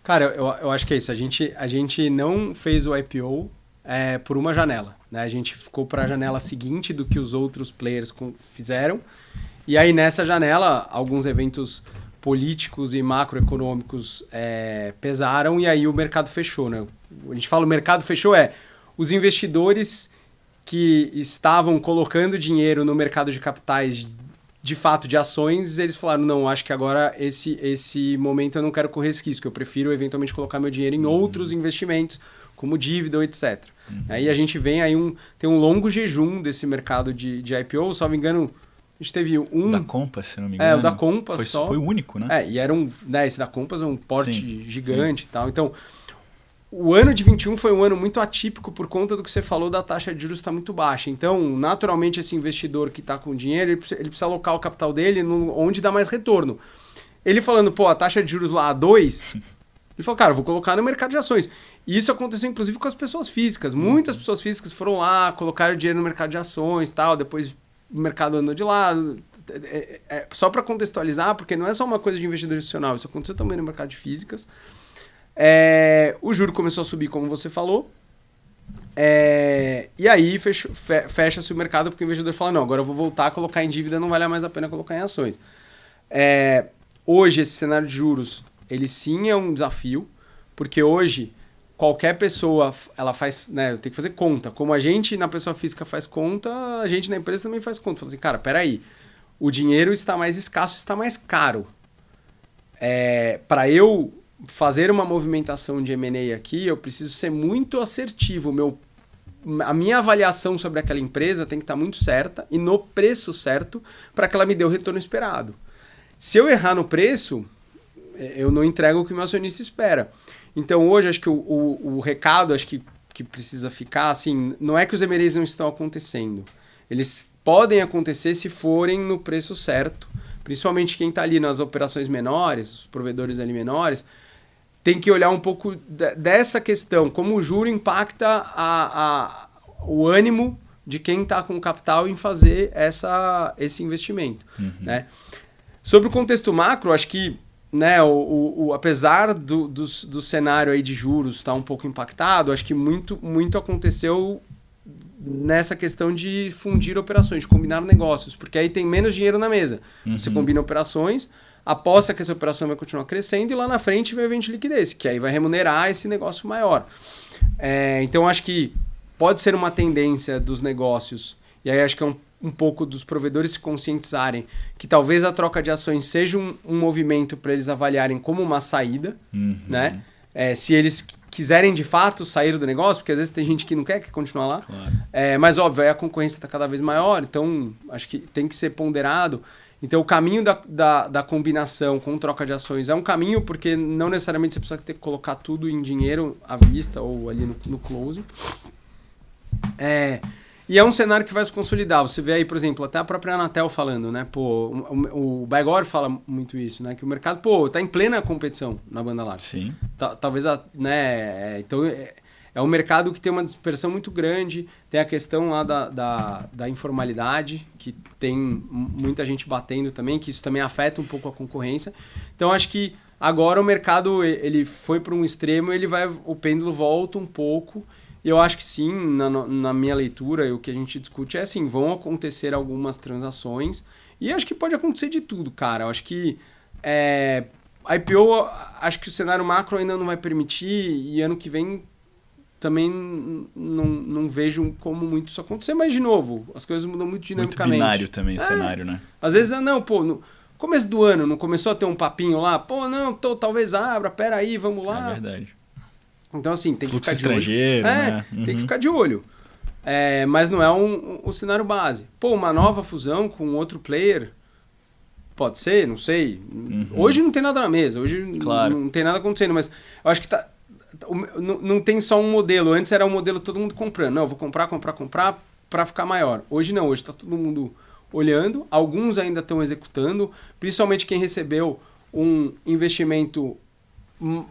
Cara, eu acho que é isso. A gente não fez o IPO por uma janela, né? A gente ficou para a janela seguinte do que os outros players fizeram. E aí, nessa janela, alguns eventos políticos e macroeconômicos pesaram e aí o mercado fechou, né? A gente fala o mercado fechou, os investidores que estavam colocando dinheiro no mercado de capitais, de fato, de ações, eles falaram, não, acho que agora esse momento eu não quero correr esse risco, eu prefiro eventualmente colocar meu dinheiro em outros investimentos, como dívida ou etc. Aí a gente vem aí tem um longo jejum desse mercado de IPO, salvo engano, a gente teve da Compass, se não me engano. O da Compass foi o único, né? E era esse da Compass é um porte gigante e tal. Então, o ano de 21 foi um ano muito atípico por conta do que você falou da taxa de juros estar muito baixa. Então, naturalmente, esse investidor que está com dinheiro, ele precisa alocar o capital dele onde dá mais retorno. Ele falando, a taxa de juros lá a 2, ele falou, cara, vou colocar no mercado de ações. E isso aconteceu, inclusive, com as pessoas físicas. Muitas pessoas físicas foram lá, colocaram dinheiro no mercado de ações e tal, depois o mercado andou de lado. Só para contextualizar, porque não é só uma coisa de investidor institucional, isso aconteceu também no mercado de físicas. O juro começou a subir, como você falou, e aí fecha-se o mercado porque o investidor fala, não, agora eu vou voltar a colocar em dívida, não vale mais a pena colocar em ações. Hoje esse cenário de juros, ele sim é um desafio, porque hoje qualquer pessoa, ela faz, né, tem que fazer conta. Como a gente na pessoa física faz conta, a gente na empresa também faz conta. Fala assim, cara, peraí, o dinheiro está mais escasso, está mais caro. Para eu fazer uma movimentação de M&A aqui, eu preciso ser muito assertivo. A minha avaliação sobre aquela empresa tem que estar muito certa e no preço certo para que ela me dê o retorno esperado. Se eu errar no preço, eu não entrego o que o meu acionista espera. Então, hoje, acho que o recado acho que precisa ficar, assim, não é que os M&As não estão acontecendo. Eles podem acontecer se forem no preço certo. Principalmente quem está ali nas operações menores, os provedores ali menores, tem que olhar um pouco dessa questão, como o juro impacta o ânimo de quem está com capital em fazer esse investimento. Né? Sobre o contexto macro, acho que apesar do cenário aí de juros estar um pouco impactado, acho que muito aconteceu nessa questão de fundir operações, de combinar negócios, porque aí tem menos dinheiro na mesa. Você combina operações, aposta que essa operação vai continuar crescendo e lá na frente vai evento de liquidez, que aí vai remunerar esse negócio maior. Então acho que pode ser uma tendência dos negócios, e aí acho que é um pouco dos provedores se conscientizarem que talvez a troca de ações seja um movimento para eles avaliarem como uma saída, né? Se eles quiserem de fato sair do negócio, porque às vezes tem gente que não quer continuar lá, claro. Mas óbvio, aí a concorrência está cada vez maior, então acho que tem que ser ponderado. Então o caminho da combinação com troca de ações é um caminho, porque não necessariamente você precisa ter que colocar tudo em dinheiro à vista ou ali no closing. E é um cenário que vai se consolidar. Você vê aí, por exemplo, até a própria Anatel falando, né? O Baigor fala muito isso, né? Que o mercado, tá em plena competição na banda larga. Sim. Talvez, né? Então, é um mercado que tem uma dispersão muito grande. Tem a questão lá da informalidade, que tem muita gente batendo também, que isso também afeta um pouco a concorrência. Então, acho que agora o mercado ele foi para um extremo, o pêndulo volta um pouco. E eu acho que sim, na minha leitura, o que a gente discute é assim, vão acontecer algumas transações e acho que pode acontecer de tudo, cara. Eu acho que IPO, acho que o cenário macro ainda não vai permitir e ano que vem também não vejo como muito isso acontecer, mas de novo, as coisas mudam muito dinamicamente. Muito binário também o cenário, né? Às vezes, no começo do ano não começou a ter um papinho lá, talvez abra, peraí, vamos lá. É verdade. Então, assim, tem que ficar de olho. Estrangeiro, né? Tem que ficar de olho. Mas não é um cenário base. Uma nova fusão com outro player, pode ser, não sei. Hoje não tem nada na mesa, hoje não tem nada acontecendo, mas eu acho que não tem só um modelo. Antes era um modelo todo mundo comprando. Não, eu vou comprar para ficar maior. Hoje não, hoje está todo mundo olhando. Alguns ainda estão executando, principalmente quem recebeu um investimento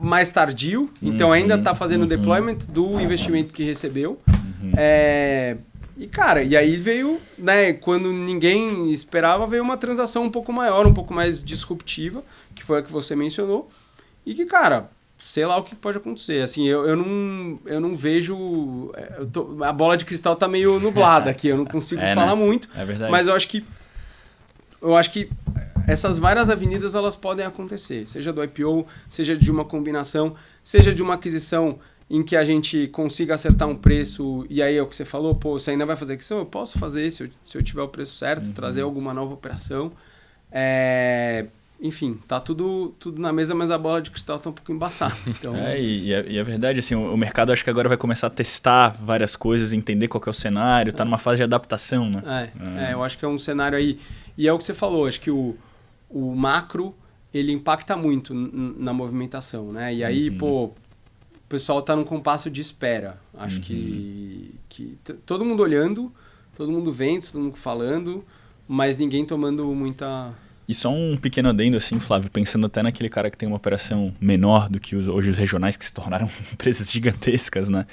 mais tardio, então ainda está fazendo o deployment do investimento que recebeu. E, cara, e aí veio, né, quando ninguém esperava, veio uma transação um pouco maior, um pouco mais disruptiva, que foi a que você mencionou, e que, cara, sei lá o que pode acontecer. Assim, eu não vejo... a bola de cristal tá meio nublada aqui, eu não consigo falar muito, é verdade. mas eu acho que essas várias avenidas elas podem acontecer, seja do IPO, seja de uma combinação, seja de uma aquisição em que a gente consiga acertar um preço, e aí é o que você falou, pô, você ainda vai fazer aquisição? Eu posso fazer se eu tiver o preço certo, trazer alguma nova operação. Enfim, tá tudo na mesa, mas a bola de cristal tá um pouco embaçada. Então... E é verdade, assim, o mercado acho que agora vai começar a testar várias coisas, entender qual que é o cenário, tá numa fase de adaptação, né? Eu acho que é um cenário aí, e é o que você falou, acho que o macro, ele impacta muito na movimentação, né? E aí, pô, o pessoal tá num compasso de espera. Acho que todo mundo olhando, todo mundo vendo, todo mundo falando, mas ninguém tomando muita... E só um pequeno adendo, assim, Flávio, pensando até naquele cara que tem uma operação menor do que hoje os regionais, que se tornaram empresas gigantescas, né?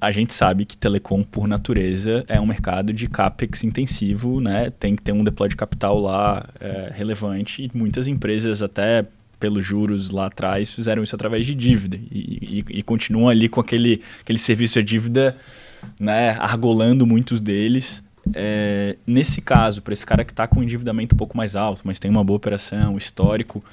A gente sabe que telecom, por natureza, é um mercado de CAPEX intensivo, né? Tem que ter um deploy de capital lá relevante, e muitas empresas, até pelos juros lá atrás, fizeram isso através de dívida e continuam ali com aquele serviço de dívida, né, argolando muitos deles. Nesse caso, para esse cara que está com um endividamento um pouco mais alto, mas tem uma boa operação, histórico,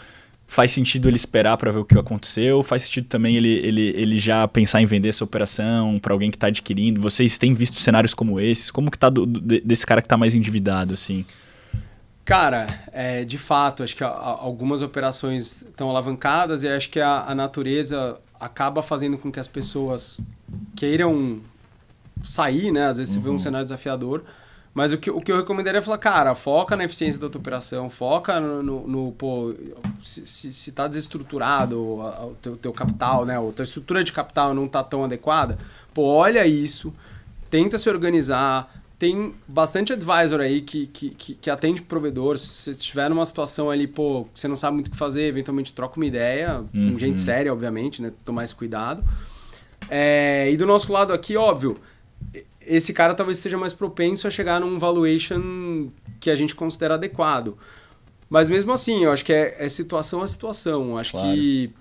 faz sentido ele esperar para ver o que aconteceu? Faz sentido também ele já pensar em vender essa operação para alguém que está adquirindo? Vocês têm visto cenários como esses? Como que está desse cara que está mais endividado, assim? Cara, de fato, acho que algumas operações estão alavancadas e acho que a natureza acaba fazendo com que as pessoas queiram sair, né? Às vezes você vê um cenário desafiador, mas o que eu recomendaria é falar, cara, foca na eficiência da tua operação, foca no pô, se tá desestruturado o teu capital, né? Ou tua estrutura de capital não tá tão adequada, pô, olha isso, tenta se organizar. Tem bastante advisor aí que atende provedor. Se você estiver numa situação ali, pô, que você não sabe muito o que fazer, eventualmente troca uma ideia, com gente séria, obviamente, né? Tomar esse cuidado. E do nosso lado aqui, óbvio, esse cara talvez esteja mais propenso a chegar num valuation que a gente considera adequado. Mas mesmo assim, eu acho que é situação a situação. Acho que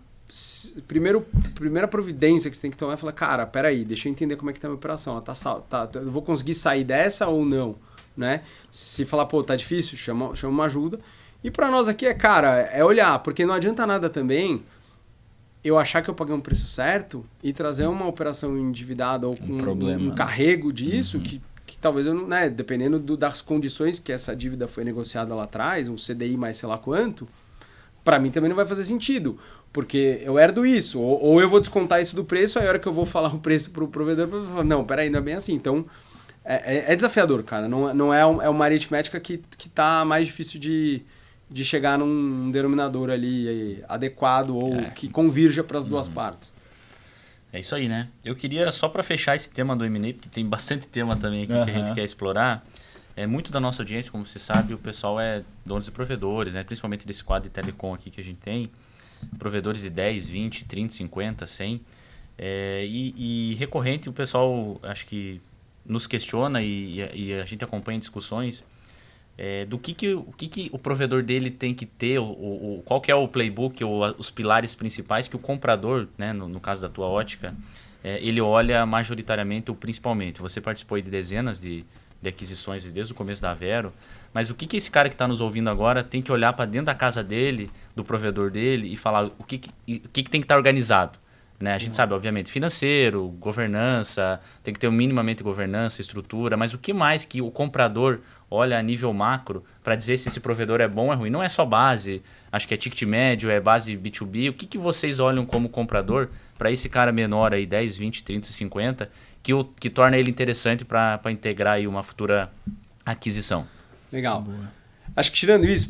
primeira providência que você tem que tomar é falar, cara, peraí, deixa eu entender como é que tá a minha operação. Ela eu vou conseguir sair dessa ou não, né? Se falar, pô, tá difícil, chama uma ajuda. E para nós aqui é olhar, porque não adianta nada também eu achar que eu paguei um preço certo e trazer uma operação endividada ou com um carrego disso que talvez eu não, né, dependendo das condições que essa dívida foi negociada lá atrás, um CDI mais sei lá quanto, para mim também não vai fazer sentido. Porque eu herdo isso, ou eu vou descontar isso do preço, aí a hora que eu vou falar o preço pro provedor, eu vou falar, não, peraí, não é bem assim. Então, é desafiador, cara. Não é uma aritmética que tá mais difícil de chegar num denominador ali adequado ou que convirja para as duas partes. É isso aí, né? Eu queria, só para fechar esse tema do M&A, porque tem bastante tema também aqui que a gente quer explorar. Muito da nossa audiência, como você sabe, o pessoal é donos e provedores, né? Principalmente desse quadro de telecom aqui que a gente tem. Provedores de 10, 20, 30, 50, 100. E recorrente, o pessoal acho que nos questiona e a gente acompanha discussões do que o provedor dele tem que ter, qual que é o playbook ou os pilares principais que o comprador, né, no caso da tua ótica, ele olha majoritariamente ou principalmente. Você participou de dezenas de aquisições desde o começo da Vero, mas o que esse cara que está nos ouvindo agora tem que olhar para dentro da casa dele, do provedor dele e falar o que tem que estar organizado, né? A gente sabe, obviamente, financeiro, governança, tem que ter minimamente governança, estrutura, mas o que mais que o comprador olha a nível macro para dizer se esse provedor é bom ou é ruim? Não é só base, acho que é ticket médio, é base B2B. O que vocês olham como comprador para esse cara menor aí, 10, 20, 30, 50, que torna ele interessante para integrar aí uma futura aquisição? Legal. Boa. Acho que tirando isso,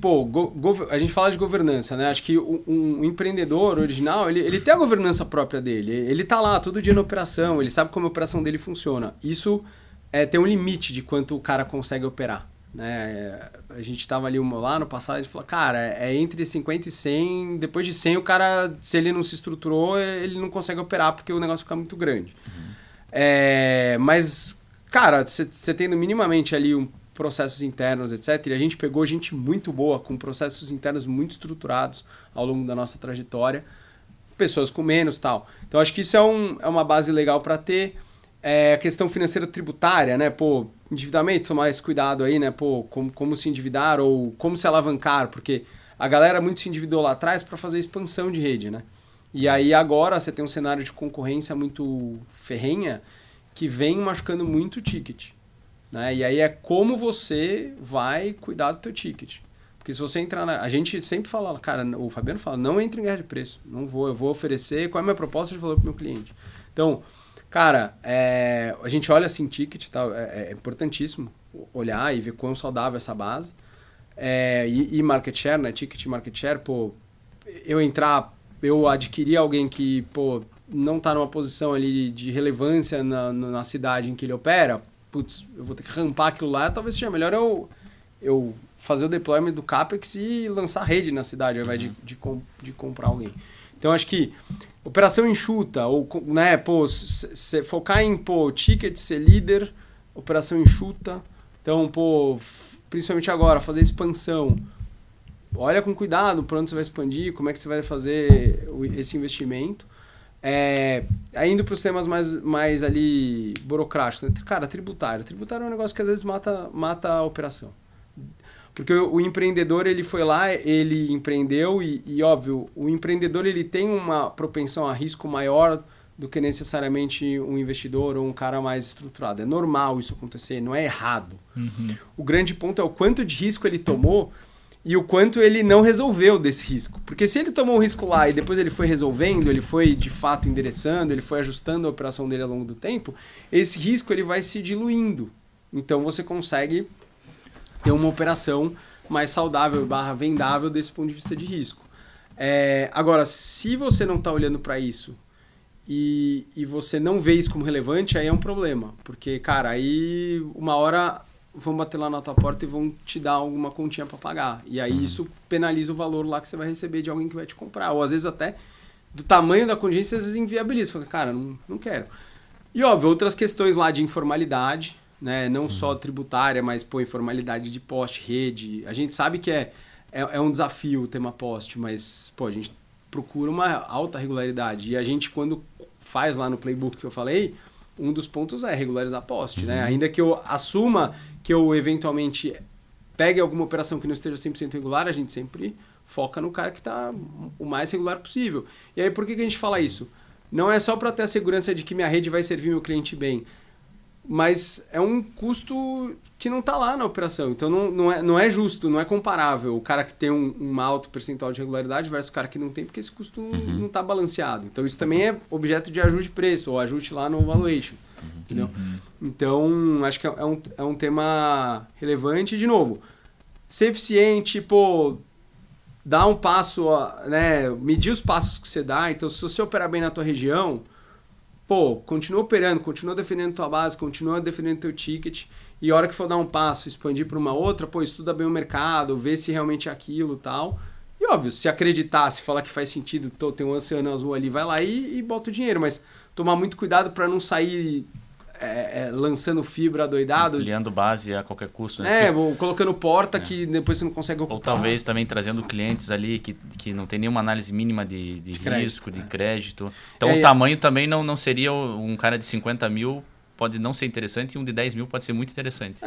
a gente fala de governança, né? Acho que um empreendedor original, ele tem a governança própria dele. Ele tá lá todo dia na operação, ele sabe como a operação dele funciona. Isso tem um limite de quanto o cara consegue operar, né? A gente estava ali lá no passado, a gente falou, cara, é entre 50 e 100, depois de 100 o cara, se ele não se estruturou, ele não consegue operar porque o negócio fica muito grande. Mas, cara, você tendo minimamente ali processos internos, etc. E a gente pegou gente muito boa, com processos internos muito estruturados ao longo da nossa trajetória, pessoas com menos e tal. Então, acho que isso é uma base legal para ter. A questão financeira tributária, né? endividamento, tomar esse cuidado aí, né? Pô, como se endividar ou como se alavancar, porque a galera muito se endividou lá atrás para fazer expansão de rede, né? E aí agora você tem um cenário de concorrência muito ferrenha que vem machucando muito o ticket, né? E aí é como você vai cuidar do teu ticket. Porque se você entrar a gente sempre fala, cara, o Fabiano fala, não entre em guerra de preço, não vou, eu vou oferecer, qual é a minha proposta de valor para o meu cliente. Então, cara, a gente olha assim, ticket, tá? É importantíssimo olhar e ver quão saudável é essa base. E market share, né? Ticket e market share, pô, eu adquirir alguém que, pô, não está numa posição ali de relevância na cidade em que ele opera, putz, eu vou ter que rampar aquilo lá, talvez seja melhor eu fazer o deployment do CAPEX e lançar rede na cidade, ao invés de comprar alguém. Então, acho que operação enxuta, ou, né, pô, focar em, pô, ticket, ser líder, operação enxuta. Então, pô, principalmente agora, fazer expansão. Olha com cuidado para onde você vai expandir, como é que você vai fazer esse investimento. Indo para os temas mais ali burocráticos, né? Cara, tributário. Tributário é um negócio que às vezes mata a operação. Porque o empreendedor, ele foi lá, ele empreendeu e óbvio, o empreendedor ele tem uma propensão a risco maior do que necessariamente um investidor ou um cara mais estruturado. É normal isso acontecer, não é errado. Uhum. O grande ponto é o quanto de risco ele tomou e o quanto ele não resolveu desse risco. Porque se ele tomou um risco lá e depois ele foi resolvendo, ele foi de fato endereçando, ele foi ajustando a operação dele ao longo do tempo, esse risco ele vai se diluindo. Então você consegue ter uma operação mais saudável / vendável desse ponto de vista de risco. Agora, se você não está olhando para isso e você não vê isso como relevante, aí é um problema. Porque, cara, aí uma hora vão bater lá na tua porta e vão te dar alguma continha para pagar. E aí isso penaliza o valor lá que você vai receber de alguém que vai te comprar. Ou às vezes até do tamanho da contingência, às vezes inviabiliza. Você fala, cara, não quero. E óbvio, outras questões lá de informalidade, né? Não só tributária, mas informalidade de poste, rede. A gente sabe que é um desafio o tema poste, mas a gente procura uma alta regularidade. E a gente, quando faz lá no playbook que eu falei, um dos pontos é regularizar poste, né? Ainda que eu assuma que eu eventualmente pegue alguma operação que não esteja 100% regular, a gente sempre foca no cara que está o mais regular possível. E aí por que a gente fala isso? Não é só para ter a segurança de que minha rede vai servir meu cliente bem, mas é um custo que não está lá na operação. Então não é justo, não é comparável o cara que tem um alto percentual de regularidade versus o cara que não tem, porque esse custo não está balanceado. Então isso também é objeto de ajuste de preço ou ajuste lá no valuation. Entendeu? Então acho que é um tema relevante. E, de novo, ser eficiente, dar um passo, né, medir os passos que você dá. Então se você operar bem na tua região, continua operando, continua defendendo tua base, continua defendendo teu ticket, e a hora que for dar um passo, expandir para uma outra, estuda bem o mercado, vê se realmente é aquilo e tal. E óbvio, se acreditar, se falar que faz sentido, tem um oceano azul ali, vai lá e bota o dinheiro, mas tomar muito cuidado para não sair lançando fibra adoidado. Ampliando base a qualquer custo. Né? Colocando porta que depois você não consegue ocupar. Ou talvez também trazendo clientes ali que não tem nenhuma análise mínima de risco, de crédito. Então o tamanho também não seria um cara de 50 mil, pode não ser interessante, e um de 10 mil pode ser muito interessante.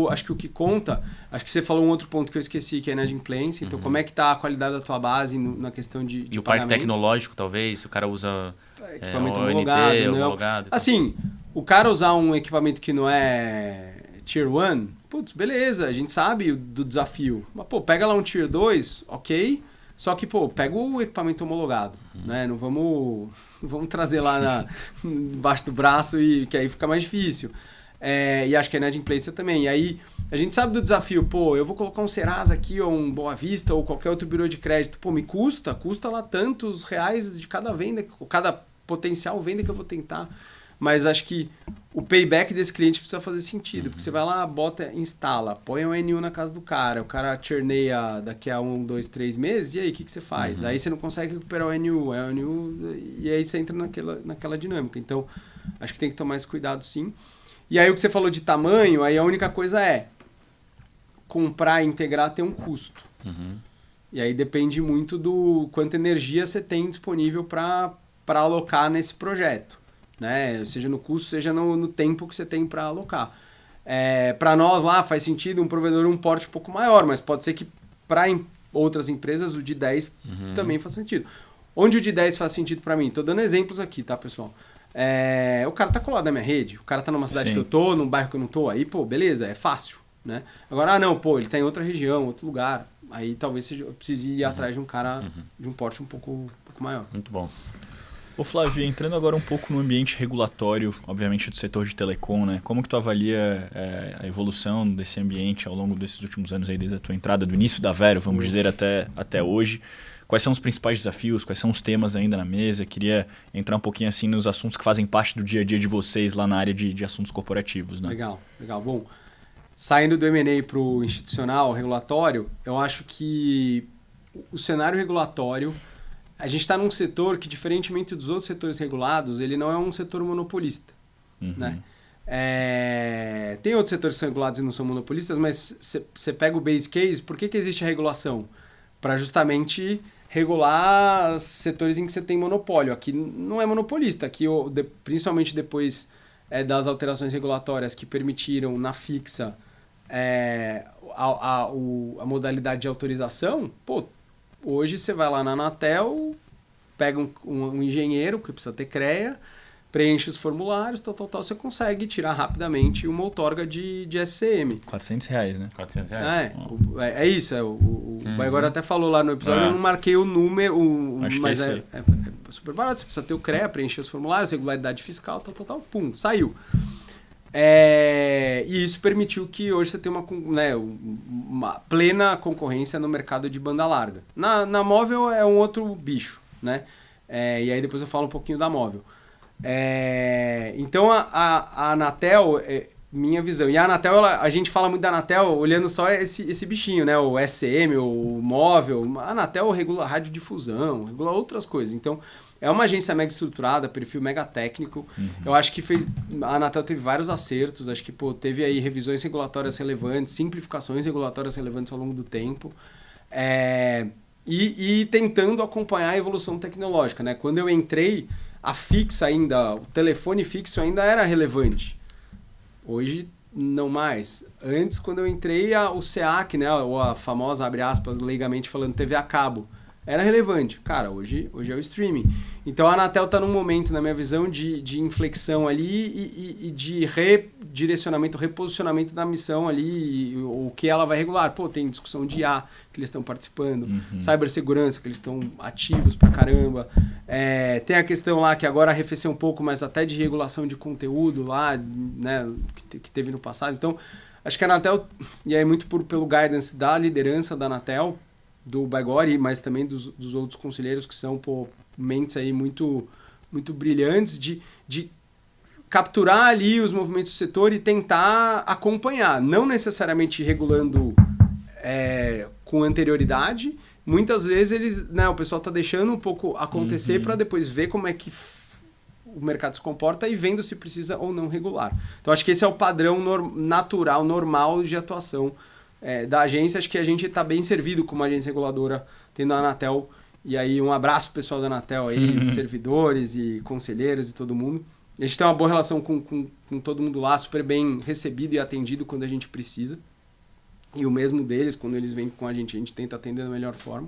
Acho que o que conta, acho que você falou um outro ponto que eu esqueci, que é a inadimplência. Então como é que está a qualidade da tua base na questão de o parque tecnológico, talvez, se o cara usa equipamento homologado. Assim, o cara usar um equipamento que não é Tier 1, beleza, a gente sabe do desafio. Mas, pega lá um Tier 2, ok, só que, pega o equipamento homologado, né? Não vamos trazer lá embaixo do braço, que aí fica mais difícil. E acho que a inadimplência também. E aí, a gente sabe do desafio, eu vou colocar um Serasa aqui, ou um Boa Vista, ou qualquer outro birô de crédito. Me custa lá tantos reais de cada venda, cada potencial venda que eu vou tentar. Mas acho que o payback desse cliente precisa fazer sentido. Porque você vai lá, instala, põe um NU na casa do cara, o cara churneia daqui a 1, 2, 3 meses, e aí o que você faz? Aí você não consegue recuperar o NU, e aí você entra naquela dinâmica. Então, acho que tem que tomar esse cuidado sim. E aí o que você falou de tamanho, aí a única coisa é comprar e integrar tem um custo. E aí depende muito do quanta energia você tem disponível para alocar nesse projeto, né? Seja no custo, seja no tempo que você tem para alocar. Para nós lá faz sentido um provedor um porte um pouco maior, mas pode ser que para outras empresas o de 10 também faz sentido. Onde o de 10 faz sentido para mim? Estou dando exemplos aqui, tá, pessoal? O cara tá colado na minha rede, o cara tá numa cidade que eu tô, num bairro que eu não tô, aí, pô, beleza, é fácil, né? Agora, ele tá em outra região, outro lugar, aí talvez eu precise ir atrás de um cara de um porte um pouco maior. Muito bom. Ô Flávio, entrando agora um pouco no ambiente regulatório, obviamente do setor de telecom, né? Como que tu avalia a evolução desse ambiente ao longo desses últimos anos, aí, desde a tua entrada, do início da Vero, vamos dizer, até hoje? Quais são os principais desafios? Quais são os temas ainda na mesa? Queria entrar um pouquinho assim nos assuntos que fazem parte do dia a dia de vocês lá na área de assuntos corporativos, né? Legal. Bom, saindo do M&A para o institucional, regulatório, eu acho que o cenário regulatório, a gente está num setor que, diferentemente dos outros setores regulados, ele não é um setor monopolista, né? Tem outros setores que são regulados e não são monopolistas, mas você pega o base case, por que existe a regulação? Para justamente regular setores em que você tem monopólio. Aqui não é monopolista, aqui principalmente depois das alterações regulatórias que permitiram na fixa a modalidade de autorização, hoje você vai lá na Anatel, pega um engenheiro que precisa ter CREA, preenche os formulários, tal, você consegue tirar rapidamente uma outorga de SCM. R$400, né? R$400. É isso. O Baigora até falou lá no episódio, eu não marquei o número, mas é super barato. Você precisa ter o CREA, preencher os formulários, regularidade fiscal, tal, pum, saiu. E isso permitiu que hoje você tenha uma plena concorrência no mercado de banda larga. Na móvel é um outro bicho, né? E aí depois eu falo um pouquinho da móvel. Então a Anatel, minha visão, e a Anatel, a gente fala muito da Anatel olhando só esse bichinho, né? O SCM, o móvel. A Anatel regula radiodifusão, regula outras coisas. Então é uma agência mega estruturada, perfil mega técnico. Eu acho que a Anatel teve vários acertos, acho que teve aí revisões regulatórias relevantes, simplificações regulatórias relevantes ao longo do tempo. E tentando acompanhar a evolução tecnológica, né? Quando eu entrei, a fixa ainda, o telefone fixo ainda era relevante. Hoje, não mais. Antes, quando eu entrei, o SEAC, né, ou a famosa, abre aspas, leigamente falando, TV a cabo, era relevante. Cara, hoje é o streaming. Então, a Anatel está num momento, na minha visão, de inflexão ali e de redirecionamento, reposicionamento da missão ali, o que ela vai regular. Tem discussão de IA, que eles estão participando, cibersegurança, que eles estão ativos pra caramba. Tem a questão lá que agora arrefeceu um pouco, mas até de regulação de conteúdo lá, né, que teve no passado. Então, acho que a Anatel, e aí muito pelo guidance da liderança da Anatel, do Baigori, mas também dos outros conselheiros que são mentes aí muito, muito brilhantes de capturar ali os movimentos do setor e tentar acompanhar, não necessariamente regulando com anterioridade. Muitas vezes o pessoal está deixando um pouco acontecer para depois ver como é que o mercado se comporta e vendo se precisa ou não regular. Então, acho que esse é o padrão natural, normal de atuação da agência. Acho que a gente está bem servido como agência reguladora, tendo a Anatel. E aí, um abraço pro pessoal da Anatel aí, servidores e conselheiros e todo mundo. A gente tem uma boa relação com todo mundo lá, super bem recebido e atendido quando a gente precisa. E o mesmo deles, quando eles vêm com a gente tenta atender da melhor forma.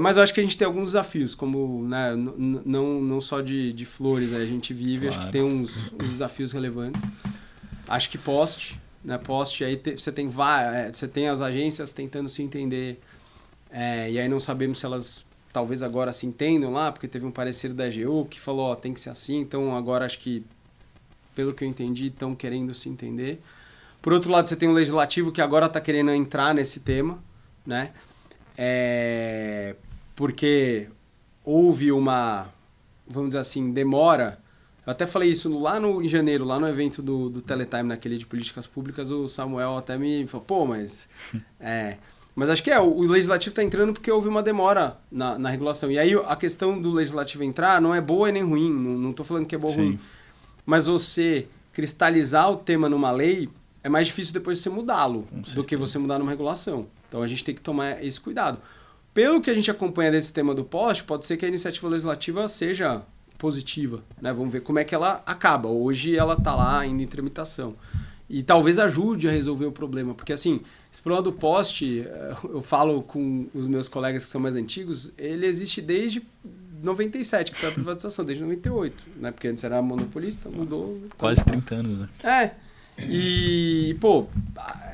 Mas eu acho que a gente tem alguns desafios, como não só de flores, a gente vive, claro. Acho que tem uns desafios relevantes. Acho que post, aí você tem as agências tentando se entender, e aí não sabemos se elas talvez agora se entendam lá, porque teve um parecer da AGU que falou, tem que ser assim, então agora acho que, pelo que eu entendi, estão querendo se entender. Por outro lado, você tem o legislativo que agora está querendo entrar nesse tema, né? Porque houve uma, vamos dizer assim, demora. Eu até falei isso em janeiro, lá no evento do Teletime, naquele de políticas públicas, o Samuel até me falou, mas acho que o legislativo está entrando porque houve uma demora na regulação. E aí a questão do legislativo entrar não é boa e nem ruim, não estou falando que é boa ou ruim. Mas você cristalizar o tema numa lei é mais difícil depois de você mudá-lo do que você mudar numa regulação. Então a gente tem que tomar esse cuidado. Pelo que a gente acompanha desse tema do poste, pode ser que a iniciativa legislativa seja positiva, né? Vamos ver como é que ela acaba. Hoje ela está lá ainda em tramitação. e talvez ajude a resolver o problema. Porque assim, esse problema do poste, eu falo com os meus colegas que são mais antigos, ele existe desde 97, que foi a privatização, desde 98, né? Porque antes era monopolista, mudou. Quase 30 anos, né? E, pô,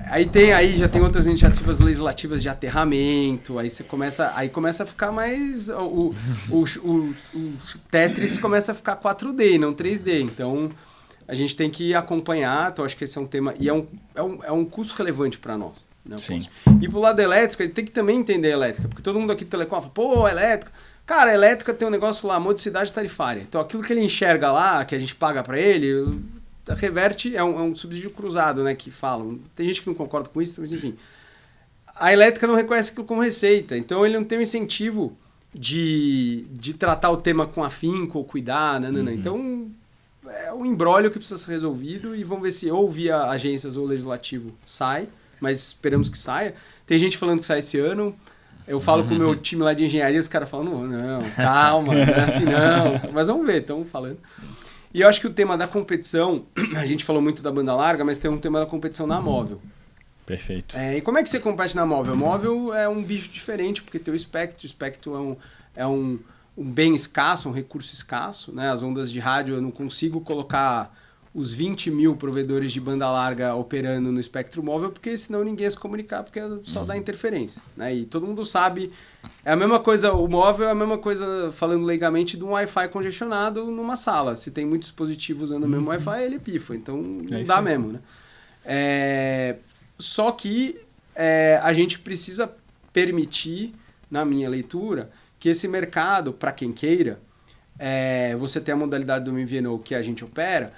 aí já tem outras iniciativas legislativas de aterramento, aí começa a ficar mais... O Tetris começa a ficar 4D, não 3D, então a gente tem que acompanhar, então acho que esse é um tema, e é um custo relevante para nós. Né, Sim. E pro lado da elétrica, a gente tem que também entender a elétrica, porque todo mundo aqui do Telecom fala, pô, elétrica... Cara, a elétrica tem um negócio lá, modicidade tarifária. Então aquilo que ele enxerga lá, que a gente paga para ele... reverte, é um subsídio cruzado, né, que falam. Tem gente que não concorda com isso, mas enfim. A elétrica não reconhece aquilo como receita, então ele não tem um incentivo de tratar o tema com afinco ou cuidar, né. Então é um imbróglio que precisa ser resolvido e vamos ver se ou via agências ou legislativo sai, mas esperamos que saia. Tem gente falando que sai esse ano. Eu falo com o meu time lá de engenharia, os caras falam, não, calma, não é assim não. Mas vamos ver, estão falando. E eu acho que o tema da competição, a gente falou muito da banda larga, mas tem um tema da competição na móvel. Perfeito. E como é que você compete na móvel? Móvel é um bicho diferente, porque tem o espectro é um bem escasso, um recurso escasso, né? As ondas de rádio, eu não consigo colocar os 20 mil provedores de banda larga operando no espectro móvel, porque senão ninguém ia se comunicar, porque só dá interferência. Né? E todo mundo sabe, é a mesma coisa, o móvel é a mesma coisa, falando legalmente, de um Wi-Fi congestionado numa sala. Se tem muitos dispositivos usando o mesmo Wi-Fi, ele pifa, então não dá mesmo. Né? Só que a gente precisa permitir, na minha leitura, que esse mercado, para quem queira, você tem a modalidade do MVNO que a gente opera.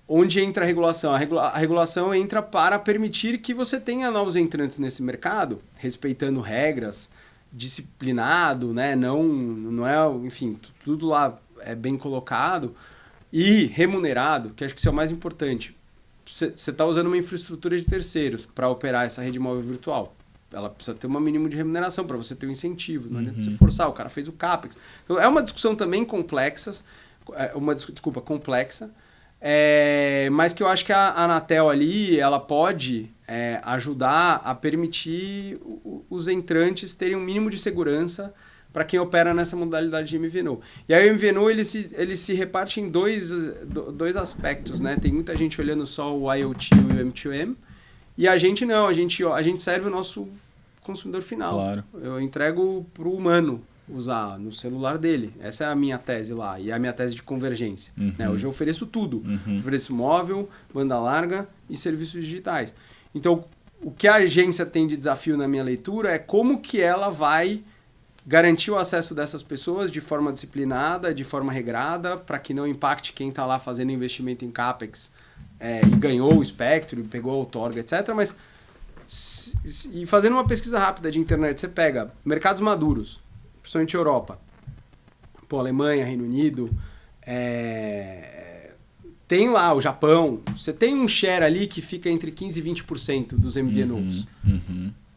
Onde entra a regulação? A regulação entra para permitir que você tenha novos entrantes nesse mercado, respeitando regras, disciplinado, né? Não é, enfim, tudo lá é bem colocado e remunerado, que acho que isso é o mais importante. Você está usando uma infraestrutura de terceiros para operar essa rede móvel virtual. Ela precisa ter um mínimo de remuneração para você ter um incentivo, não adianta você forçar, o cara fez o CAPEX. Então, é uma discussão também complexa, mas que eu acho que a Anatel ali, ela pode ajudar a permitir os entrantes terem um mínimo de segurança para quem opera nessa modalidade de MVNO. E aí o MVNO ele se reparte em dois aspectos, né? Tem muita gente olhando só o IoT e o M2M, e a gente não, a gente serve o nosso consumidor final. Claro. Eu entrego para o humano usar no celular dele. Essa é a minha tese lá. E é a minha tese de convergência. Né? Hoje eu ofereço tudo. Ofereço móvel, banda larga e serviços digitais. Então, o que a agência tem de desafio na minha leitura é como que ela vai garantir o acesso dessas pessoas de forma disciplinada, de forma regrada, para que não impacte quem está lá fazendo investimento em CAPEX e ganhou o espectro, pegou a outorga, etc. Mas, e fazendo uma pesquisa rápida de internet, você pega mercados maduros, principalmente Europa, Alemanha, Reino Unido, tem lá o Japão, você tem um share ali que fica entre 15% e 20% dos MVNOs.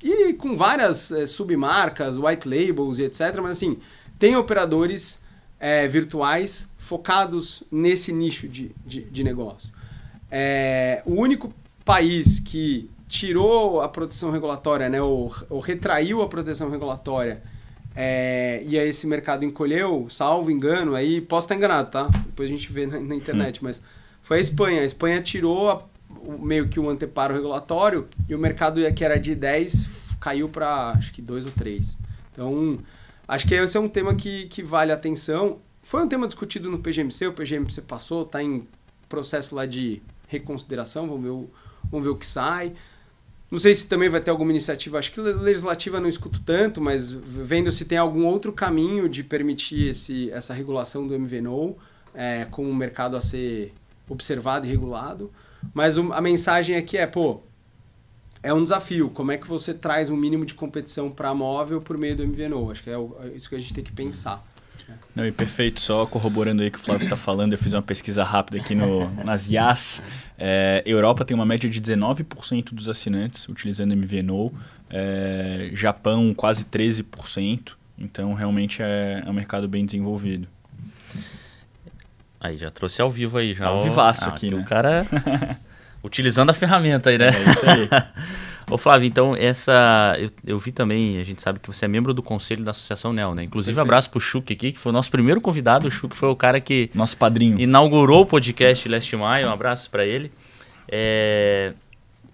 E com várias submarcas, white labels e etc. Mas assim, tem operadores virtuais focados nesse nicho de negócio. O único país que tirou a proteção regulatória, né, ou retraiu a proteção regulatória, e aí esse mercado encolheu, salvo engano, aí posso estar enganado, tá? Depois a gente vê na internet, mas foi a Espanha. A Espanha tirou meio que o anteparo regulatório e o mercado que era de 10 caiu para acho que 2 ou 3. Então, acho que esse é um tema que vale atenção. Foi um tema discutido no PGMC, o PGMC passou, está em processo lá de reconsideração, vamos ver o que sai. Não sei se também vai ter alguma iniciativa, acho que legislativa não escuto tanto, mas vendo se tem algum outro caminho de permitir essa regulação do MVNO como um mercado a ser observado e regulado. Mas a mensagem aqui é um desafio. Como é que você traz um mínimo de competição para móvel por meio do MVNO? Acho que é isso que a gente tem que pensar. Não, e perfeito, só corroborando aí o que o Flávio está falando, eu fiz uma pesquisa rápida aqui nas IAs. Europa tem uma média de 19% dos assinantes utilizando MVNO, Japão quase 13%, então realmente é um mercado bem desenvolvido. Aí já trouxe ao vivo aí. Já ao vivaço aqui, né? O cara... utilizando a ferramenta aí, né? É isso aí. Ô Flávio, então eu vi também, a gente sabe que você é membro do conselho da Associação NEL, né? Inclusive, Perfeito. abraço pro Chuck aqui, que foi o nosso primeiro convidado. O Chuck foi o cara que Nosso padrinho. inaugurou o podcast Leste Maio. Um abraço para ele.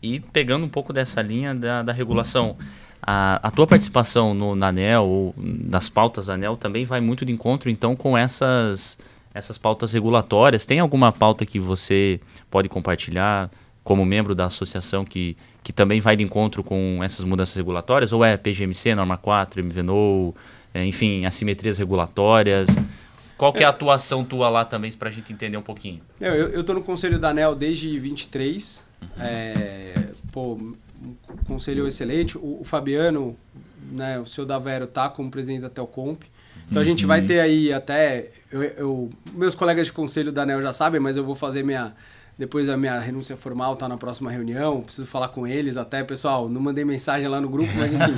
E pegando um pouco dessa linha da regulação, a tua participação na ANEEL ou nas pautas da ANEEL também vai muito de encontro, então, com essas pautas regulatórias. Tem alguma pauta que você pode compartilhar como membro da associação que também vai de encontro com essas mudanças regulatórias? Ou é PGMC, Norma 4, MVNO, enfim, assimetrias regulatórias? Qual que é a atuação tua lá também, para a gente entender um pouquinho? Eu estou no conselho da ANEEL desde 23. Um conselho excelente. O Fabiano, né, o seu Davero, tá como presidente da Telcomp. Então a gente vai ter aí até... meus colegas de conselho da ANEEL já sabem, mas eu vou fazer depois a minha renúncia formal, tá na próxima reunião, preciso falar com eles até, pessoal, não mandei mensagem lá no grupo, mas enfim,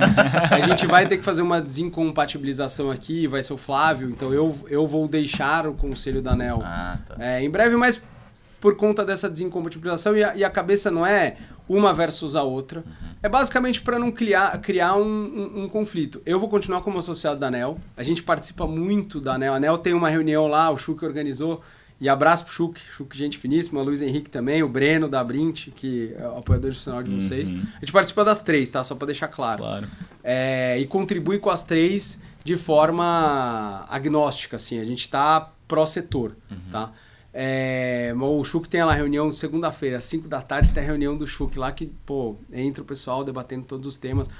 a gente vai ter que fazer uma desincompatibilização aqui, vai ser o Flávio, então eu vou deixar o conselho da ANEEL em breve, mas por conta dessa desincompatibilização, e a cabeça não é uma versus a outra, é basicamente para não criar um conflito. Eu vou continuar como associado da ANEEL, a gente participa muito da ANEEL, a ANEEL tem uma reunião lá, o Chuck organizou. E abraço pro Chuck, gente finíssima, o Luiz Henrique também, o Breno da Brint, que é o apoiador institucional de vocês. A gente participa das 3, tá? Só para deixar claro. E contribui com as 3 de forma agnóstica, assim. A gente tá pró-setor, tá? O Chuck tem lá reunião segunda-feira, às 5 da tarde, tem a reunião do Chuck lá que, entra o pessoal debatendo todos os temas.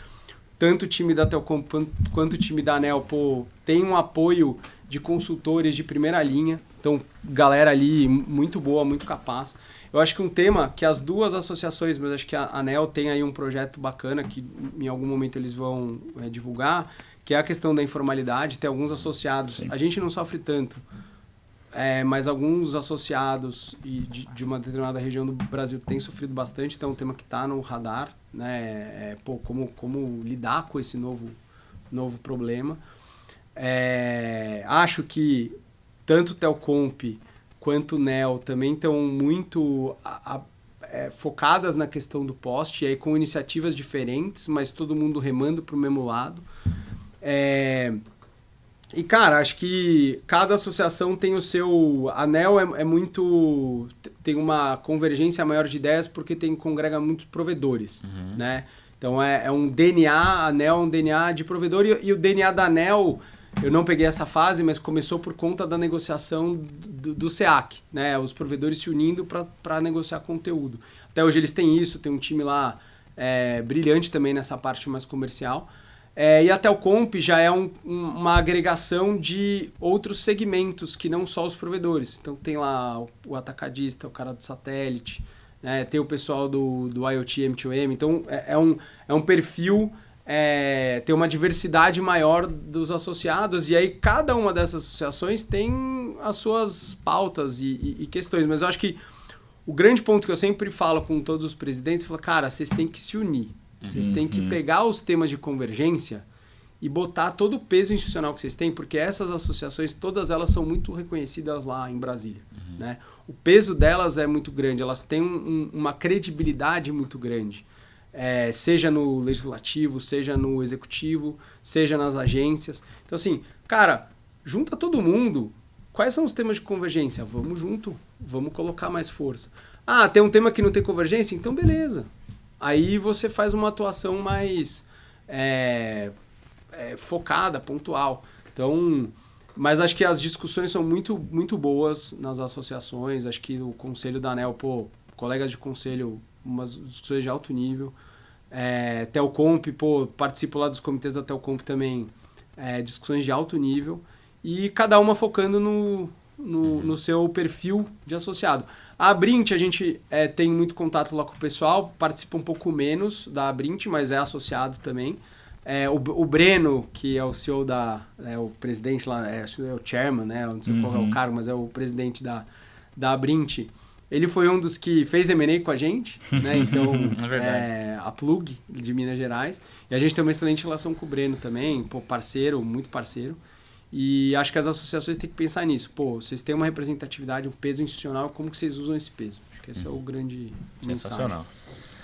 Tanto o time da Telcom quanto o time da ANEEL, tem um apoio de consultores de primeira linha. Então, galera ali muito boa, muito capaz. Eu acho que um tema que as duas associações, mas acho que a ANEEL tem aí um projeto bacana que em algum momento eles vão divulgar, que é a questão da informalidade. Tem alguns associados, sim. A gente não sofre tanto, mas alguns associados de uma determinada região do Brasil têm sofrido bastante, então é um tema que está no radar, né? Como lidar com esse novo problema. Acho que tanto o Telcomp quanto o NEL também estão muito focadas na questão do poste, e aí com iniciativas diferentes, mas todo mundo remando para o mesmo lado. E, cara, acho que cada associação tem o seu... A ANEEL tem uma convergência maior de ideias porque congrega muitos provedores, né? Então, é um DNA, a ANEEL é um DNA de provedor, e o DNA da ANEEL... Eu não peguei essa fase, mas começou por conta da negociação do SEAC, né? Os provedores se unindo para negociar conteúdo. Até hoje eles têm isso, tem um time lá brilhante também nessa parte mais comercial. E a Telcomp já é uma agregação de outros segmentos que não só os provedores. Então tem lá o atacadista, o cara do satélite, né? Tem o pessoal do IoT M2M. Então é um perfil... tem uma diversidade maior dos associados, e aí cada uma dessas associações tem as suas pautas e questões, mas eu acho que o grande ponto que eu sempre falo com todos os presidentes, eu falo, cara, vocês têm que se unir, vocês têm que pegar os temas de convergência e botar todo o peso institucional que vocês têm, porque essas associações, todas elas são muito reconhecidas lá em Brasília, né? O peso delas é muito grande, elas têm uma credibilidade muito grande. Seja no legislativo, seja no executivo, seja nas agências. Então, assim, cara, junta todo mundo. Quais são os temas de convergência? Vamos junto, vamos colocar mais força. Ah, tem um tema que não tem convergência? Então, beleza. Aí você faz uma atuação mais focada, pontual. Então, mas acho que as discussões são muito, muito boas nas associações. Acho que o conselho da ANEEL, colegas de conselho, umas discussões de alto nível. Telcomp, participo lá dos comitês da Telcomp também, discussões de alto nível, e cada uma focando no seu perfil de associado. A Brint, a gente tem muito contato lá com o pessoal, participa um pouco menos da Brint, mas é associado também. O Breno, que é o CEO o presidente lá, acho que é o chairman, né? Não sei qual é o cargo, mas é o presidente da Brint. Ele foi um dos que fez M&A com a gente, né? Então, a Plug de Minas Gerais. E a gente tem uma excelente relação com o Breno também, parceiro, muito parceiro. E acho que as associações têm que pensar nisso. Vocês têm uma representatividade, um peso institucional, como que vocês usam esse peso? Acho que esse é o grande sensacional.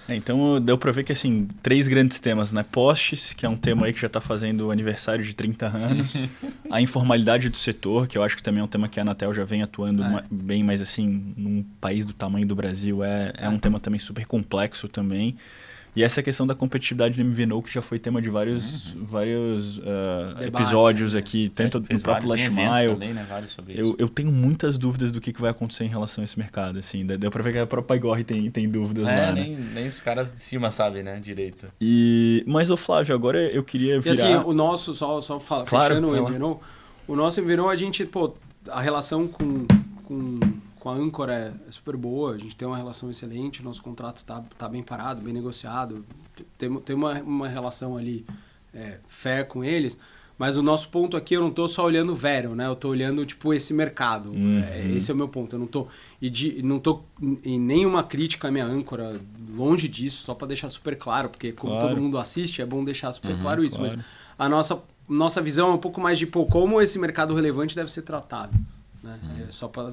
Então deu para ver que assim, 3 grandes temas, né? Postes, que é um tema aí que já está fazendo aniversário de 30 anos. A informalidade do setor, que eu acho que também é um tema que a Anatel já vem atuando bem, mas assim, num país do tamanho do Brasil é um tema também super complexo também. E essa questão da competitividade do MVNO, que já foi tema de vários episódios aqui, tanto no próprio Last Mile. Também, né? Vários sobre isso. Eu tenho muitas dúvidas do que vai acontecer em relação a esse mercado. Assim. Deu pra ver que a própria Igor tem dúvidas lá, né? Nem os caras de cima sabem, né? Direito. Mas, Flávio, agora eu queria virar... E assim, o nosso, só fechando o MVNO, o nosso MVNO, a gente, a relação com a Anchor é super boa, a gente tem uma relação excelente, o nosso contrato tá bem parado, bem negociado, tem uma relação ali fair com eles, mas o nosso ponto aqui, eu não tô só olhando o Vero, né? Eu tô olhando, esse mercado. Esse é o meu ponto. Eu não tô em nenhuma crítica à minha âncora, longe disso, só para deixar super claro, porque como todo mundo assiste, é bom deixar super claro isso. Claro. Mas a nossa visão é um pouco mais de, como esse mercado relevante deve ser tratado. Né? Só para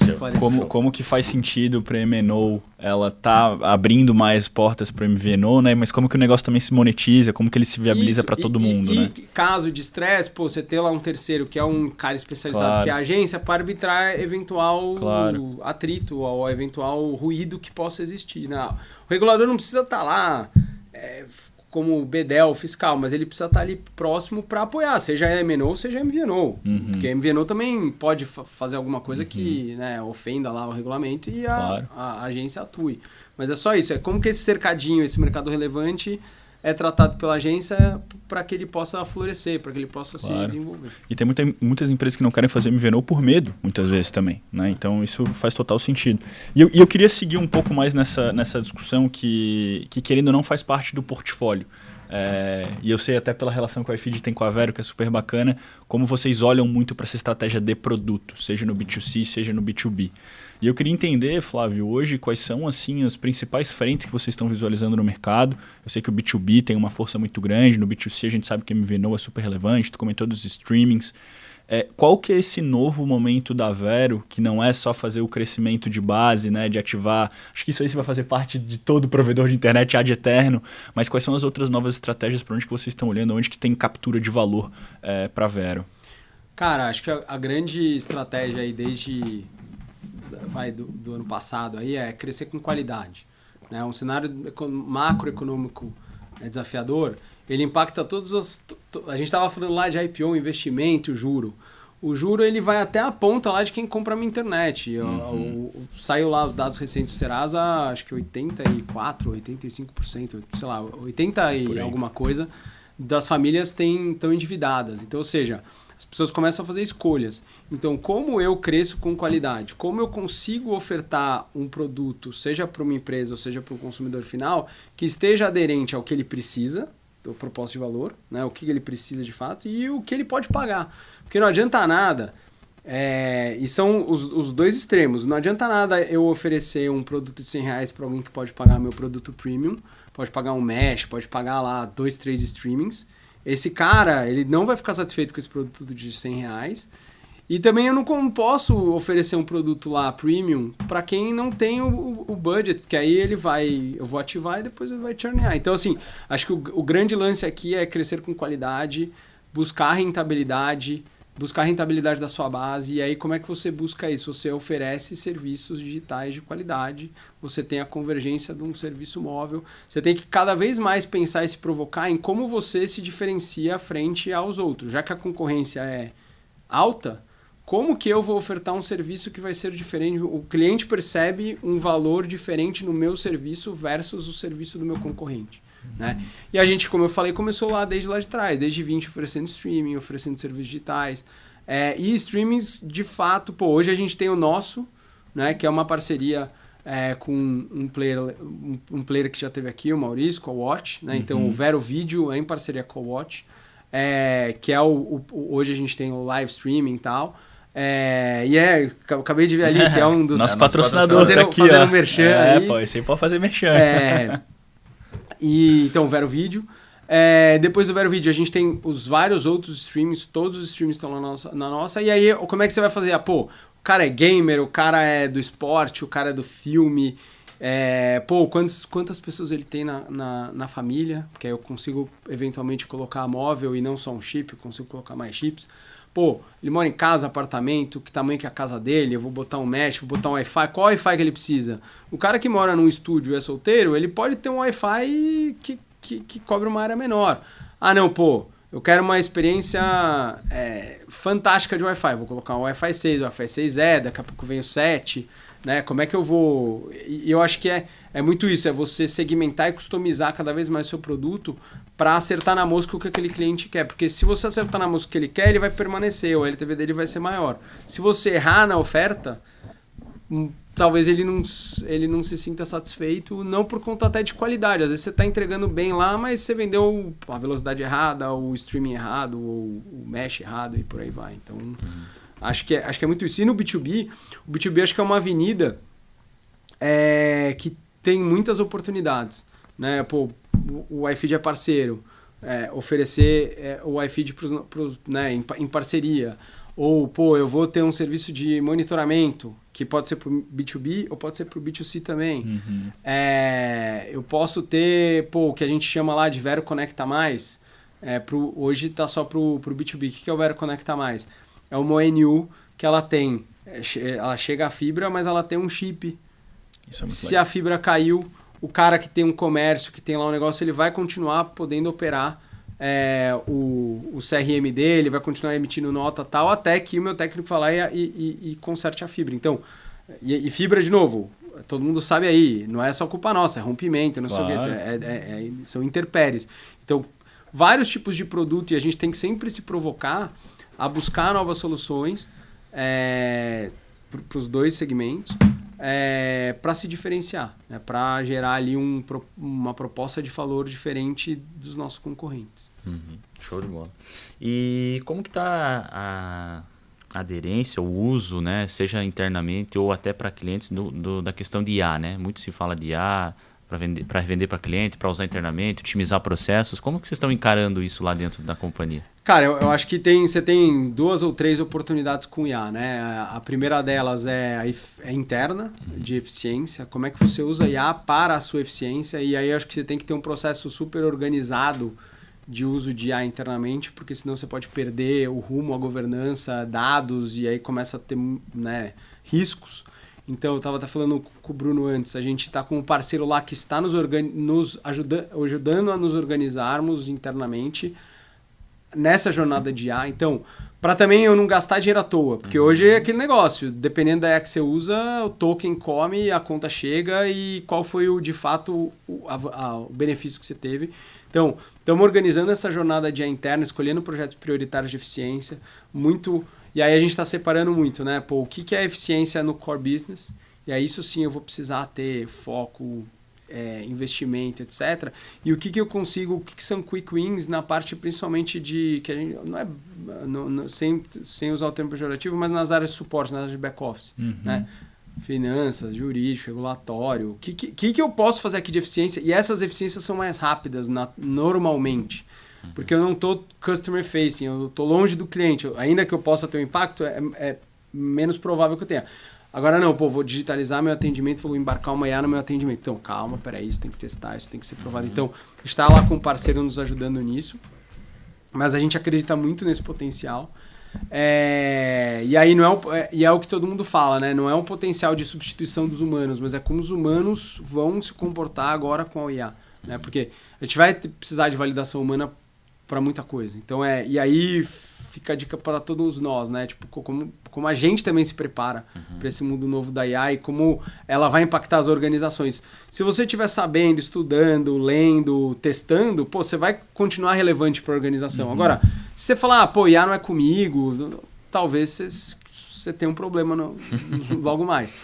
esclarecer. Como que faz sentido para a MNO ela tá abrindo mais portas para o MVNO, né? Mas como que o negócio também se monetiza, como que ele se viabiliza para todo mundo, né? E caso de estresse, você ter lá um terceiro que é um cara especializado, que é a agência, para arbitrar eventual atrito ou eventual ruído que possa existir. Né? O regulador não precisa estar lá como bedel fiscal, mas ele precisa estar ali próximo para apoiar, seja MNO, seja MVNO. Porque MVNO também pode fazer alguma coisa que ofenda lá o regulamento e a agência atue. Mas é só isso, é como que esse cercadinho, esse mercado relevante é tratado pela agência para que ele possa florescer, para que ele possa se desenvolver. E tem muitas empresas que não querem fazer MVNO por medo, muitas vezes também, né? Então isso faz total sentido. E eu queria seguir um pouco mais nessa discussão que querendo ou não faz parte do portfólio. E eu sei até pela relação que o iFeed tem com a Vero, que é super bacana, como vocês olham muito para essa estratégia de produto, seja no B2C, seja no B2B. E eu queria entender, Flávio, hoje quais são assim as principais frentes que vocês estão visualizando no mercado. Eu sei que o B2B tem uma força muito grande, no B2C a gente sabe que o MVNO é super relevante, tu comentou dos streamings. Qual que é esse novo momento da Vero, que não é só fazer o crescimento de base, né, de ativar... Acho que isso aí vai fazer parte de todo provedor de internet ad eterno, mas quais são as outras novas estratégias para onde que vocês estão olhando, onde que tem captura de valor para a Vero? Cara, acho que a grande estratégia aí desde do ano passado aí é crescer com qualidade. Né? Um cenário macroeconômico desafiador, ele impacta todos os... A gente estava falando lá de IPO, investimento, o juro. O juro ele vai até a ponta lá de quem compra a minha internet. Saiu lá os dados recentes do Serasa, acho que 84%, 85%, sei lá, 80% e alguma coisa das famílias estão endividadas. Então, ou seja, as pessoas começam a fazer escolhas. Então, como eu cresço com qualidade? Como eu consigo ofertar um produto, seja para uma empresa ou seja para um consumidor final, que esteja aderente ao que ele precisa, o propósito de valor, né? O que ele precisa de fato e o que ele pode pagar. Porque não adianta nada, e são os dois extremos, não adianta nada eu oferecer um produto de R$100 para alguém que pode pagar meu produto premium, pode pagar um mesh, pode pagar lá 2, 3 streamings. Esse cara, ele não vai ficar satisfeito com esse produto de R$100. E também eu não posso oferecer um produto lá premium para quem não tem o budget, porque aí eu vou ativar e depois ele vai churnear. Então, assim, acho que o grande lance aqui é crescer com qualidade, buscar rentabilidade da sua base. E aí, como é que você busca isso? Você oferece serviços digitais de qualidade, você tem a convergência de um serviço móvel. Você tem que cada vez mais pensar e se provocar em como você se diferencia frente aos outros. Já que a concorrência é alta, como que eu vou ofertar um serviço que vai ser diferente? O cliente percebe um valor diferente no meu serviço versus o serviço do meu concorrente. Né? E a gente, como eu falei, começou desde lá de trás, desde 20 oferecendo streaming, oferecendo serviços digitais. E streamings, de fato, hoje a gente tem o nosso, né, que é uma parceria com um player que já teve aqui, o Maurício, com a Watch. Né? Então, o Vero Video é em parceria com a Watch, que é hoje a gente tem o live streaming e tal. Acabei de ver ali que é um dos... Nosso patrocinador tá aqui, fazendo merchan aí. Esse aí pode fazer merchan. Então, o Vero Video. Depois do Vero Video, a gente tem os vários outros streamings, todos os streamings estão na nossa. E aí, como é que você vai fazer? O cara é gamer, o cara é do esporte, o cara é do filme. Quantas pessoas ele tem na família, que aí eu consigo eventualmente colocar móvel e não só um chip, eu consigo colocar mais chips. Ele mora em casa, apartamento, que tamanho que é a casa dele, eu vou botar um mesh, vou botar um Wi-Fi, qual Wi-Fi que ele precisa? O cara que mora num estúdio e é solteiro, ele pode ter um Wi-Fi que cobre uma área menor. Eu quero uma experiência fantástica de Wi-Fi, vou colocar um Wi-Fi 6, Wi-Fi 6E, daqui a pouco vem o 7, né? Como é que eu vou... E eu acho que é muito isso, é você segmentar e customizar cada vez mais o seu produto para acertar na mosca o que aquele cliente quer. Porque se você acertar na mosca o que ele quer, ele vai permanecer, o LTV dele vai ser maior. Se você errar na oferta, talvez ele não se sinta satisfeito, não por conta até de qualidade. Às vezes você está entregando bem lá, mas você vendeu a velocidade errada, o streaming errado, ou o mesh errado e por aí vai. Então, acho que é muito isso. E no B2B, o B2B acho que é uma avenida que tem muitas oportunidades, né? O iFeed é parceiro, oferecer o iFeed né, em parceria. Ou, eu vou ter um serviço de monitoramento, que pode ser para o B2B ou pode ser para o B2C também. Eu posso ter, o que a gente chama lá de Vero Conecta Mais. Hoje está só para o B2B. O que é o Vero Conecta Mais? É uma ONU que ela tem, ela chega a fibra, mas ela tem um chip. Isso é muito Se legal. a fibra caiu, o cara que tem um comércio, que tem lá um negócio, ele vai continuar podendo operar o CRM dele, vai continuar emitindo nota tal, até que o meu técnico falar e conserte a fibra. Então, e fibra, de novo, todo mundo sabe aí, não é só culpa nossa, é rompimento, não sei o quê, são intempéries. Então, vários tipos de produto, e a gente tem que sempre se provocar a buscar novas soluções para os dois segmentos, para se diferenciar, né? Para gerar ali uma proposta de valor diferente dos nossos concorrentes. Show de bola. E como que está a aderência, o uso, né? Seja internamente ou até para clientes da questão de IA, né? Muito se fala de IA para vender para cliente, para usar internamente, otimizar processos. Como que vocês estão encarando isso lá dentro da companhia? Cara, eu acho que você tem 2 ou 3 oportunidades com IA, né? A primeira delas é interna, de eficiência. Como é que você usa IA para a sua eficiência? E aí eu acho que você tem que ter um processo super organizado de uso de IA internamente, porque senão você pode perder o rumo, a governança, dados, e aí começa a ter, né, riscos. Então, eu estava até falando com o Bruno antes, a gente está com um parceiro lá que está nos ajudando a nos organizarmos internamente nessa jornada de IA. Então, para também eu não gastar dinheiro à toa, porque hoje é aquele negócio, dependendo da IA que você usa, o token come, a conta chega e qual foi de fato o benefício que você teve. Então, estamos organizando essa jornada de IA interna, escolhendo projetos prioritários de eficiência, e aí a gente está separando muito, né? O que é eficiência no core business? E aí isso sim eu vou precisar ter foco, investimento, etc. E o que eu consigo, o que são quick wins na parte principalmente de, que a gente sem usar o termo pejorativo, mas nas áreas de suporte, nas áreas de back office, né? Finanças, jurídico, regulatório. O que eu posso fazer aqui de eficiência? E essas eficiências são mais rápidas normalmente. Porque eu não estou customer facing, eu estou longe do cliente. Ainda que eu possa ter um impacto, é menos provável que eu tenha. Agora não, vou digitalizar meu atendimento, vou embarcar uma IA no meu atendimento. Então, calma, peraí, isso tem que testar, isso tem que ser provado. Então, está lá com um parceiro nos ajudando nisso. Mas a gente acredita muito nesse potencial. E aí é o que todo mundo fala, né? Não é um potencial de substituição dos humanos, mas é como os humanos vão se comportar agora com a IA, né? Porque a gente vai precisar de validação humana para muita coisa. Então e aí fica a dica para todos nós, né? Tipo, como a gente também se prepara para esse mundo novo da IA e como ela vai impactar as organizações. Se você estiver sabendo, estudando, lendo, testando, você vai continuar relevante para a organização. Agora, se você falar, IA não é comigo, talvez você tenha um problema logo mais.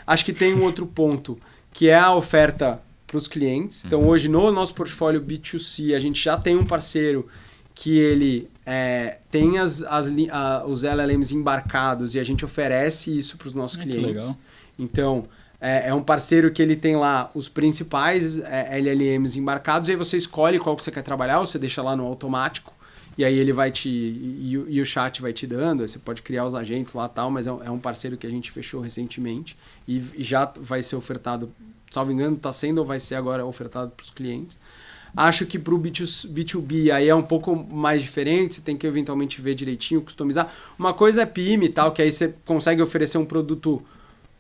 Acho que tem um outro ponto, que é a oferta para os clientes. Então, hoje, no nosso portfólio B2C, a gente já tem um parceiro que ele tem os LLMs embarcados e a gente oferece isso para os nossos clientes. Legal. Então, é um parceiro que ele tem lá os principais LLMs embarcados, e aí você escolhe qual que você quer trabalhar, ou você deixa lá no automático, e aí ele vai e o chat vai te dando, aí você pode criar os agentes lá e tal, mas é um parceiro que a gente fechou recentemente e já vai ser ofertado, salvo engano, está sendo ou vai ser agora ofertado para os clientes. Acho que para o B2B aí é um pouco mais diferente, você tem que eventualmente ver direitinho, customizar. Uma coisa é PIM e tal, que aí você consegue oferecer um produto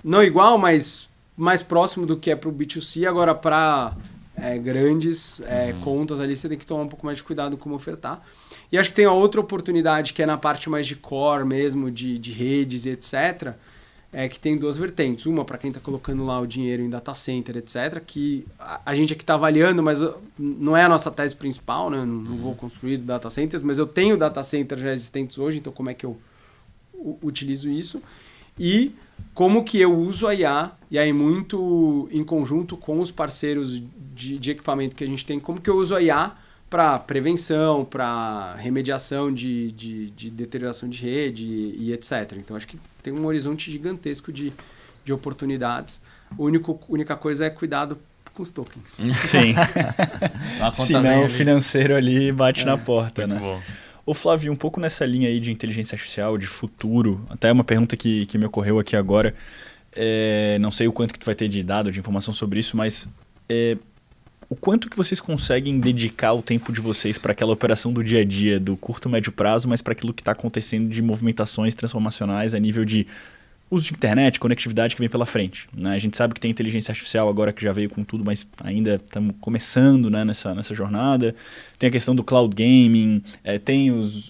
não igual, mas mais próximo do que é para o B2C. Agora, para grandes contas ali, você tem que tomar um pouco mais de cuidado com como ofertar. E acho que tem a outra oportunidade, que é na parte mais de core mesmo, de redes e etc., que tem duas vertentes. Uma para quem está colocando lá o dinheiro em data center, etc., que a gente aqui está avaliando, mas não é a nossa tese principal, né? Não vou construir data centers, mas eu tenho data centers já existentes hoje, então como é que eu utilizo isso? E como que eu uso a IA, e aí muito em conjunto com os parceiros de equipamento que a gente tem, como que eu uso a IA para prevenção, para remediação de deterioração de rede e etc. Então, acho que tem um horizonte gigantesco de oportunidades. A única coisa é cuidado com os tokens. Sim. Senão o financeiro ali bate na porta, né? Bom. Ô Flávio, um pouco nessa linha aí de inteligência artificial, de futuro, até uma pergunta que me ocorreu aqui agora, não sei o quanto que tu vai ter de dado, de informação sobre isso, mas o quanto que vocês conseguem dedicar o tempo de vocês para aquela operação do dia a dia, do curto, médio prazo, mas para aquilo que está acontecendo de movimentações transformacionais a nível de uso de internet, conectividade que vem pela frente, né? A gente sabe que tem inteligência artificial agora que já veio com tudo, mas ainda estamos começando, né, nessa jornada. Tem a questão do cloud gaming, tem os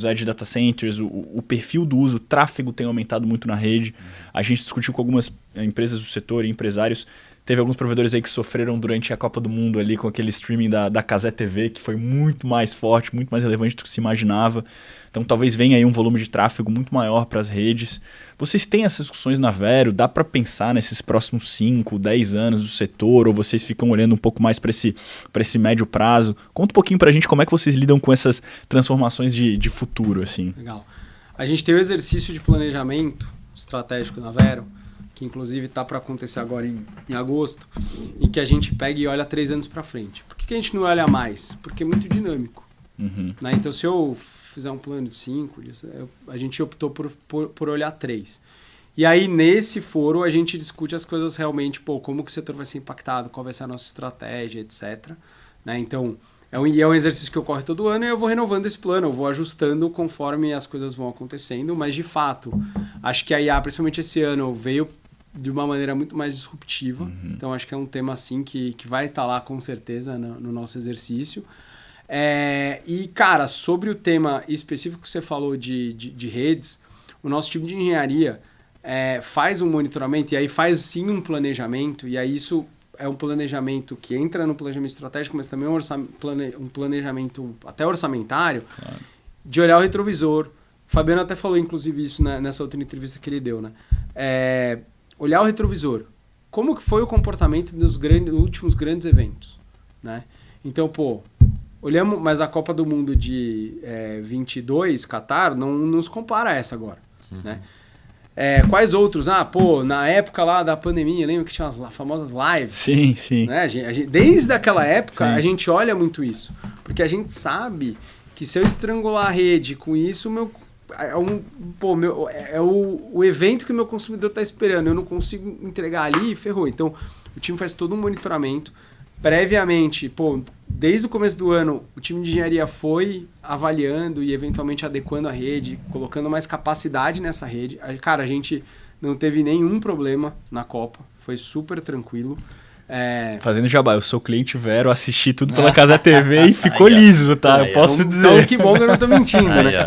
edge data centers, o perfil do uso, o tráfego tem aumentado muito na rede. A gente discutiu com algumas empresas do setor e empresários. Teve alguns provedores aí que sofreram durante a Copa do Mundo ali com aquele streaming da Cazé TV, que foi muito mais forte, muito mais relevante do que se imaginava. Então talvez venha aí um volume de tráfego muito maior para as redes. Vocês têm essas discussões na Vero? Dá para pensar nesses próximos 5, 10 anos do setor? Ou vocês ficam olhando um pouco mais para esse médio prazo? Conta um pouquinho para a gente como é que vocês lidam com essas transformações de futuro, assim. Legal. A gente tem o exercício de planejamento estratégico na Vero, que inclusive está para acontecer agora em agosto, em que a gente pega e olha 3 anos para frente. Por que a gente não olha mais? Porque é muito dinâmico. Uhum. Né? Então, se eu fizer um plano de 5, a gente optou por olhar 3. E aí, nesse foro, a gente discute as coisas realmente, como que o setor vai ser impactado, qual vai ser a nossa estratégia, etc. Né? Então, é um exercício que ocorre todo ano e eu vou renovando esse plano, eu vou ajustando conforme as coisas vão acontecendo, mas, de fato, acho que a IA, principalmente esse ano, veio de uma maneira muito mais disruptiva. Uhum. Então, acho que é um tema assim que vai estar lá com certeza no nosso exercício. E, cara, sobre o tema específico que você falou de redes, o nosso time de engenharia faz um monitoramento e aí faz sim um planejamento, e aí isso é um planejamento que entra no planejamento estratégico, mas também um planejamento até orçamentário, claro, de olhar o retrovisor. O Fabiano até falou, inclusive, isso nessa outra entrevista que ele deu, né? Olhar o retrovisor. Como que foi o comportamento nos últimos grandes eventos, né? Então, olhamos, mas a Copa do Mundo de 22, Qatar, não nos compara a essa agora, né? Quais outros? Na época lá da pandemia, lembra que tinha as famosas lives? Sim, sim. Né? Desde aquela época, sim, a gente olha muito isso. Porque a gente sabe que se eu estrangular a rede com isso, o evento que o meu consumidor está esperando, eu não consigo entregar ali, ferrou. Então, o time faz todo um monitoramento. Previamente, desde o começo do ano, o time de engenharia foi avaliando e eventualmente adequando a rede, colocando mais capacidade nessa rede. Cara, a gente não teve nenhum problema na Copa, foi super tranquilo. Fazendo jabá, eu sou cliente Vero, assisti tudo pela Cazé TV e ficou liso, tá? Eu posso dizer. Então, que bom que eu não tô mentindo, né?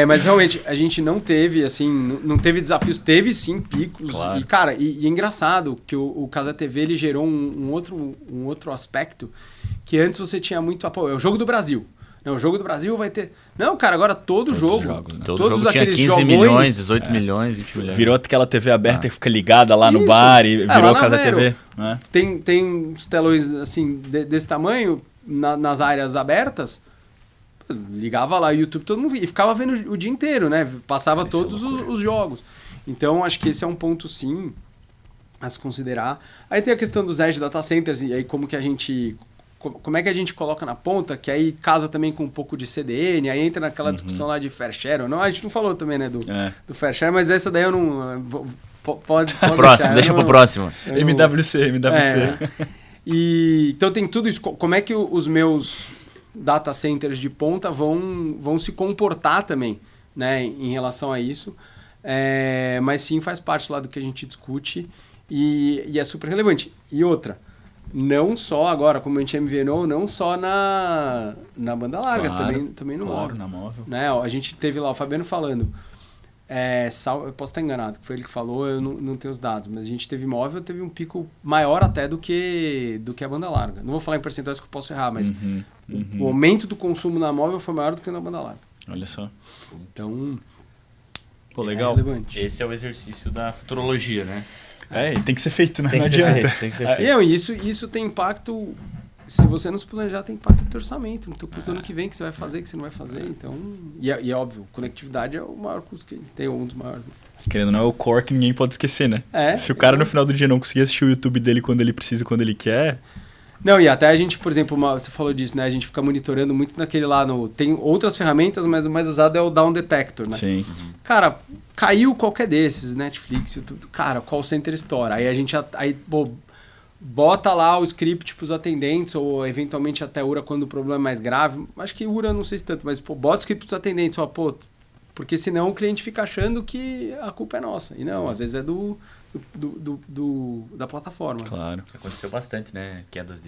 Mas realmente, a gente não teve, assim, não teve desafios, teve sim picos. Claro. E, cara, e é engraçado que o Cazé TV, ele gerou um outro aspecto que antes você tinha muito apoio. É o Jogo do Brasil. Não, o Jogo do Brasil vai ter... Não, cara, agora todo jogo. Jogos, né? Todo jogo tinha 15 milhões, 18 milhões, 20 milhões. Virou aquela TV aberta que fica ligada lá no bar e virou a Cazé TV. Né? Tem uns telões assim, desse tamanho nas áreas abertas. Ligava lá o YouTube, todo mundo via, e ficava vendo o dia inteiro, né? Passava todos os jogos. Então, acho que esse é um ponto, sim, a se considerar. Aí tem a questão dos edge data centers e aí como que a gente como é que a gente coloca na ponta, que aí casa também com um pouco de CDN, aí entra naquela discussão lá de fair share. Não, a gente não falou também, né, do fair share, mas essa daí eu não... Pode próximo, deixa pro próximo. MWC. Então tem tudo isso. Como é que os meus data centers de ponta vão se comportar também, né, em relação a isso. Mas sim, faz parte lá do que a gente discute e é super relevante. E outra, não só agora, como a gente MVNO, não só na banda larga, também no móvel. Na móvel. Né? A gente teve lá o Fabiano falando, eu posso estar enganado, que foi ele que falou, eu não tenho os dados, mas a gente teve móvel, teve um pico maior até do que a banda larga. Não vou falar em percentuais que eu posso errar, mas o aumento do consumo na móvel foi maior do que na banda larga. Olha só. Então... Pô, legal. Esse é o exercício da futurologia, né? E tem que ser feito, né? Não adianta. Tem que ser feito. E isso tem impacto, se você não se planejar, tem impacto no teu orçamento, no teu custo do ano que vem, que você vai fazer, que você não vai fazer. Então, e é óbvio, conectividade é o maior custo que tem, um dos maiores. Né? Querendo ou não, é o core que ninguém pode esquecer, né? Se o cara no final do dia não conseguir assistir o YouTube dele quando ele precisa, quando ele quer... Não, e até a gente, por exemplo, você falou disso, né? A gente fica monitorando muito naquele lá, tem outras ferramentas, mas o mais usado é o Down Detector, né? Sim. Cara, caiu qualquer desses, Netflix, YouTube, cara, call center estoura. Aí a gente, bota lá o script pros atendentes, ou eventualmente até URA quando o problema é mais grave. Acho que URA não sei se tanto, mas bota o script pros atendentes, porque senão o cliente fica achando que a culpa é nossa. E não, às vezes é da plataforma. Claro. Aconteceu bastante, né? Quedas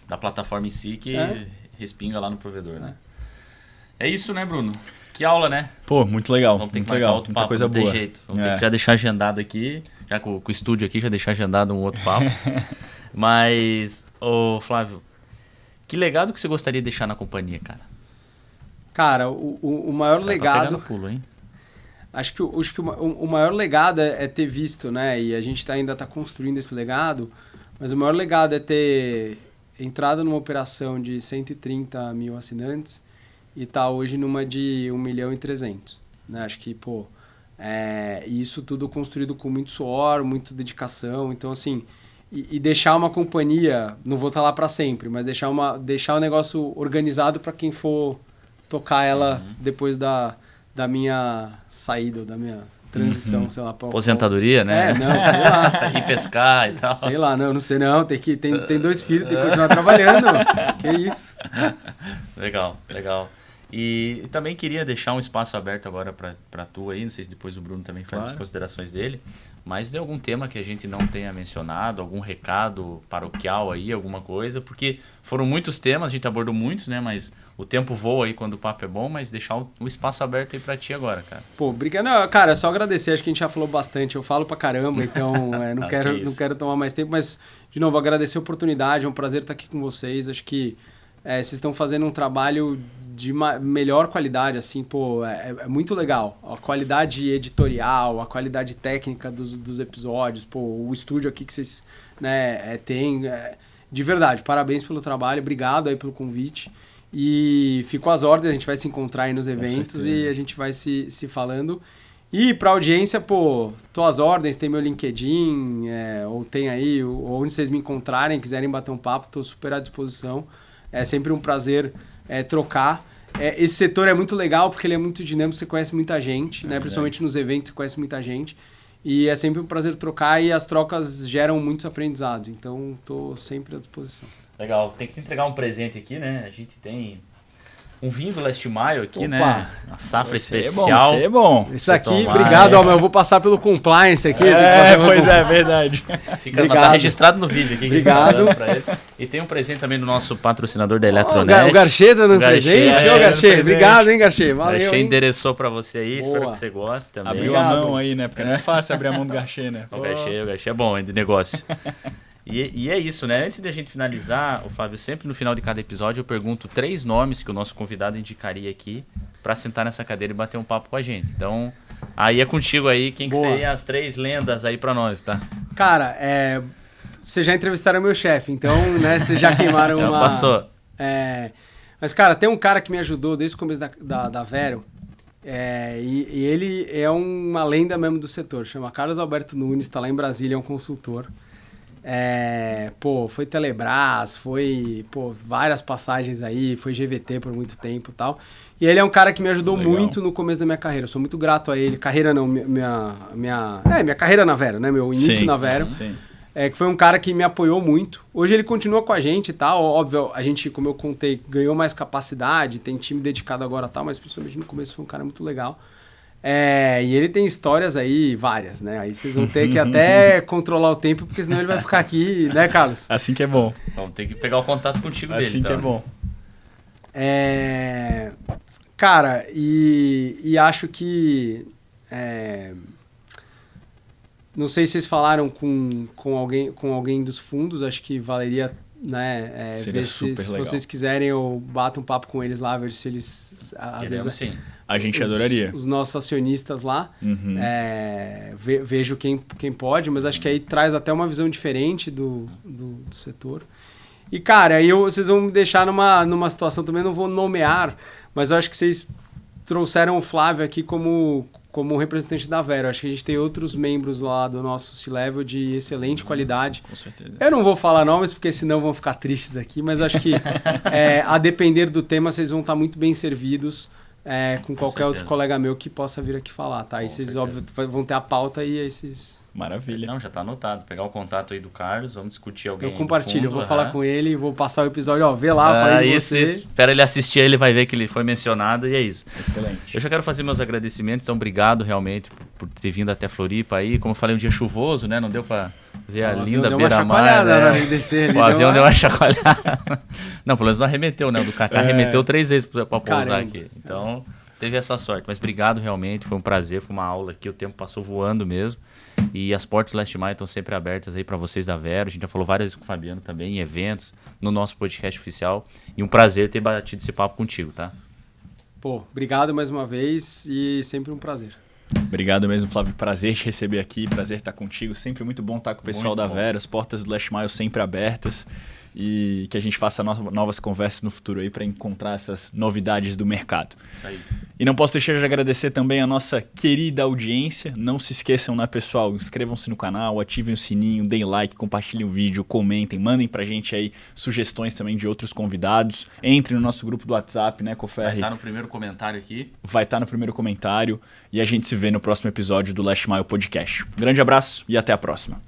da plataforma em si que respinga lá no provedor, né? É isso, né, Bruno? Que aula, né? Pô, muito legal. Vamos ter que marcar outro papo, coisa não boa. Tem jeito. Vamos ter que já deixar agendado aqui, já com o estúdio aqui, já deixar agendado um outro papo. Mas, Flávio, que legado que você gostaria de deixar na companhia, cara? Cara, o maior legado... No pulo, hein? Acho que o maior legado é ter visto, né? E a gente ainda está construindo esse legado, mas o maior legado é ter entrado numa operação de 130 mil assinantes e estar hoje numa de 1.300.000, né? Acho que, isso tudo construído com muito suor, muita dedicação. Então, assim, e deixar uma companhia, não vou estar lá para sempre, mas deixar o negócio organizado para quem for tocar ela depois da minha saída, da minha transição, sei lá. Aposentadoria, né? Não, sei lá. Ir pescar e tal. Sei lá, não sei não. Tem 2 filhos, tem que continuar trabalhando. Que isso. Legal. E também queria deixar um espaço aberto agora para tu aí, não sei se depois o Bruno também faz as considerações dele, mas de algum tema que a gente não tenha mencionado, algum recado paroquial aí, alguma coisa, porque foram muitos temas, a gente abordou muitos, né, mas o tempo voa aí quando o papo é bom, mas deixar o espaço aberto aí para ti agora, cara. Pô, obrigado. Não, cara, é só agradecer, acho que a gente já falou bastante, eu falo pra caramba, então não quero tomar mais tempo, mas, de novo, agradecer a oportunidade, é um prazer estar aqui com vocês, acho que vocês estão fazendo um trabalho de melhor qualidade, assim, é muito legal. A qualidade editorial, a qualidade técnica dos episódios, o estúdio aqui que vocês têm, de verdade, parabéns pelo trabalho, obrigado aí pelo convite. E fico às ordens, a gente vai se encontrar aí nos eventos e a gente vai se falando. E pra audiência, tô às ordens, tem meu LinkedIn, ou tem aí, onde vocês me encontrarem, quiserem bater um papo, tô super à disposição. É sempre um prazer trocar. Esse setor é muito legal porque ele é muito dinâmico, você conhece muita gente, né? Principalmente nos eventos você conhece muita gente. E é sempre um prazer trocar e as trocas geram muitos aprendizados. Então, estou sempre à disposição. Legal. Tem que entregar um presente aqui, né? A gente tem um vinho do Leste Maio aqui, Opa. né? Uma safra especial. Isso é bom. Isso aqui, obrigado, eu vou passar pelo compliance aqui. Pois é, verdade. Tá registrado no vídeo aqui. Obrigado. E tem um presente também do nosso patrocinador da Eletronet. O Garchê dando um presente. Ô, Garchê, obrigado, hein, Garchê. Valeu. O Garchê endereçou pra você aí, espero que você goste também. Abriu a mão aí, né? Porque não é fácil abrir a mão do Garchê, né? O Garchê é bom, é de negócio. E é isso, né? Antes de a gente finalizar, o Flávio, sempre no final de cada episódio eu pergunto 3 nomes que o nosso convidado indicaria aqui para sentar nessa cadeira e bater um papo com a gente. Então, aí é contigo aí, quem que seriam as 3 lendas aí para nós, tá? Cara, vocês já entrevistaram meu chefe, então, né, vocês já queimaram uma... Passou. Mas, cara, tem um cara que me ajudou desde o começo da Vero, e ele é uma lenda mesmo do setor, chama Carlos Alberto Nunes, tá lá em Brasília, é um consultor. Foi Telebrás, foi várias passagens aí, foi GVT por muito tempo e tal. E ele é um cara que me ajudou muito no começo da minha carreira. Eu sou muito grato a ele. Carreira não, minha carreira na Vero, né? Meu início na Vero. Sim. Que foi um cara que me apoiou muito. Hoje ele continua com a gente e tal. Óbvio, a gente, como eu contei, ganhou mais capacidade, tem time dedicado agora e tal, mas principalmente no começo foi um cara muito legal. E ele tem histórias aí, várias, né? Aí vocês vão ter que até controlar o tempo, porque senão ele vai ficar aqui, né, Carlos? Assim que é bom. Vamos ter que pegar o contato contigo dele. Assim que é bom. Cara, e acho que... não sei se vocês falaram com alguém dos fundos, acho que valeria, né, ver se vocês quiserem, eu bato um papo com eles lá, ver se eles... Às vezes, sim. A gente adoraria. Os nossos acionistas lá, vejo quem pode, mas acho que aí traz até uma visão diferente do setor. E, cara, aí vocês vão me deixar numa situação também, não vou nomear, mas eu acho que vocês trouxeram o Flávio aqui como representante da Vero. Acho que a gente tem outros membros lá do nosso C-Level de excelente qualidade. Com certeza. Eu não vou falar nomes, porque senão vão ficar tristes aqui, mas acho que a depender do tema, vocês vão estar muito bem servidos com qualquer outro colega meu que possa vir aqui falar, tá? Aí vocês, óbvio, vão ter a pauta e aí vocês... Maravilha. Não, já tá anotado. Pegar o contato aí do Carlos, vamos discutir alguém. Eu compartilho, eu vou falar com ele, vou passar o episódio, vê lá, falei de você. Espera ele assistir, ele vai ver que ele foi mencionado e é isso. Excelente. Eu já quero fazer meus agradecimentos, então obrigado realmente por ter vindo até Floripa aí. Como eu falei, um dia chuvoso, né? Não deu pra ver a linda beira-mar. O avião deu uma chacoalhada. Não, pelo menos não arremeteu, né? O do Kaká arremeteu 3 vezes pra pousar aqui. Então, teve essa sorte. Mas obrigado realmente, foi um prazer, foi uma aula aqui, o tempo passou voando mesmo. E as portas do Last Mile estão sempre abertas aí para vocês da Vero. A gente já falou várias vezes com o Fabiano também, em eventos, no nosso podcast oficial. E um prazer ter batido esse papo contigo, tá? Obrigado mais uma vez e sempre um prazer. Obrigado mesmo, Flávio. Prazer te receber aqui, prazer estar contigo. Sempre muito bom estar com o pessoal da Vero. As portas do Last Mile sempre abertas. E que a gente faça novas conversas no futuro aí para encontrar essas novidades do mercado. Isso aí. E não posso deixar de agradecer também a nossa querida audiência. Não se esqueçam, né, pessoal? Inscrevam-se no canal, ativem o sininho, deem like, compartilhem o vídeo, comentem, mandem pra gente aí sugestões também de outros convidados. Entrem no nosso grupo do WhatsApp, né, Coferri? Vai estar no primeiro comentário aqui. Vai estar no primeiro comentário. E a gente se vê no próximo episódio do Last Mile Podcast. Um grande abraço e até a próxima.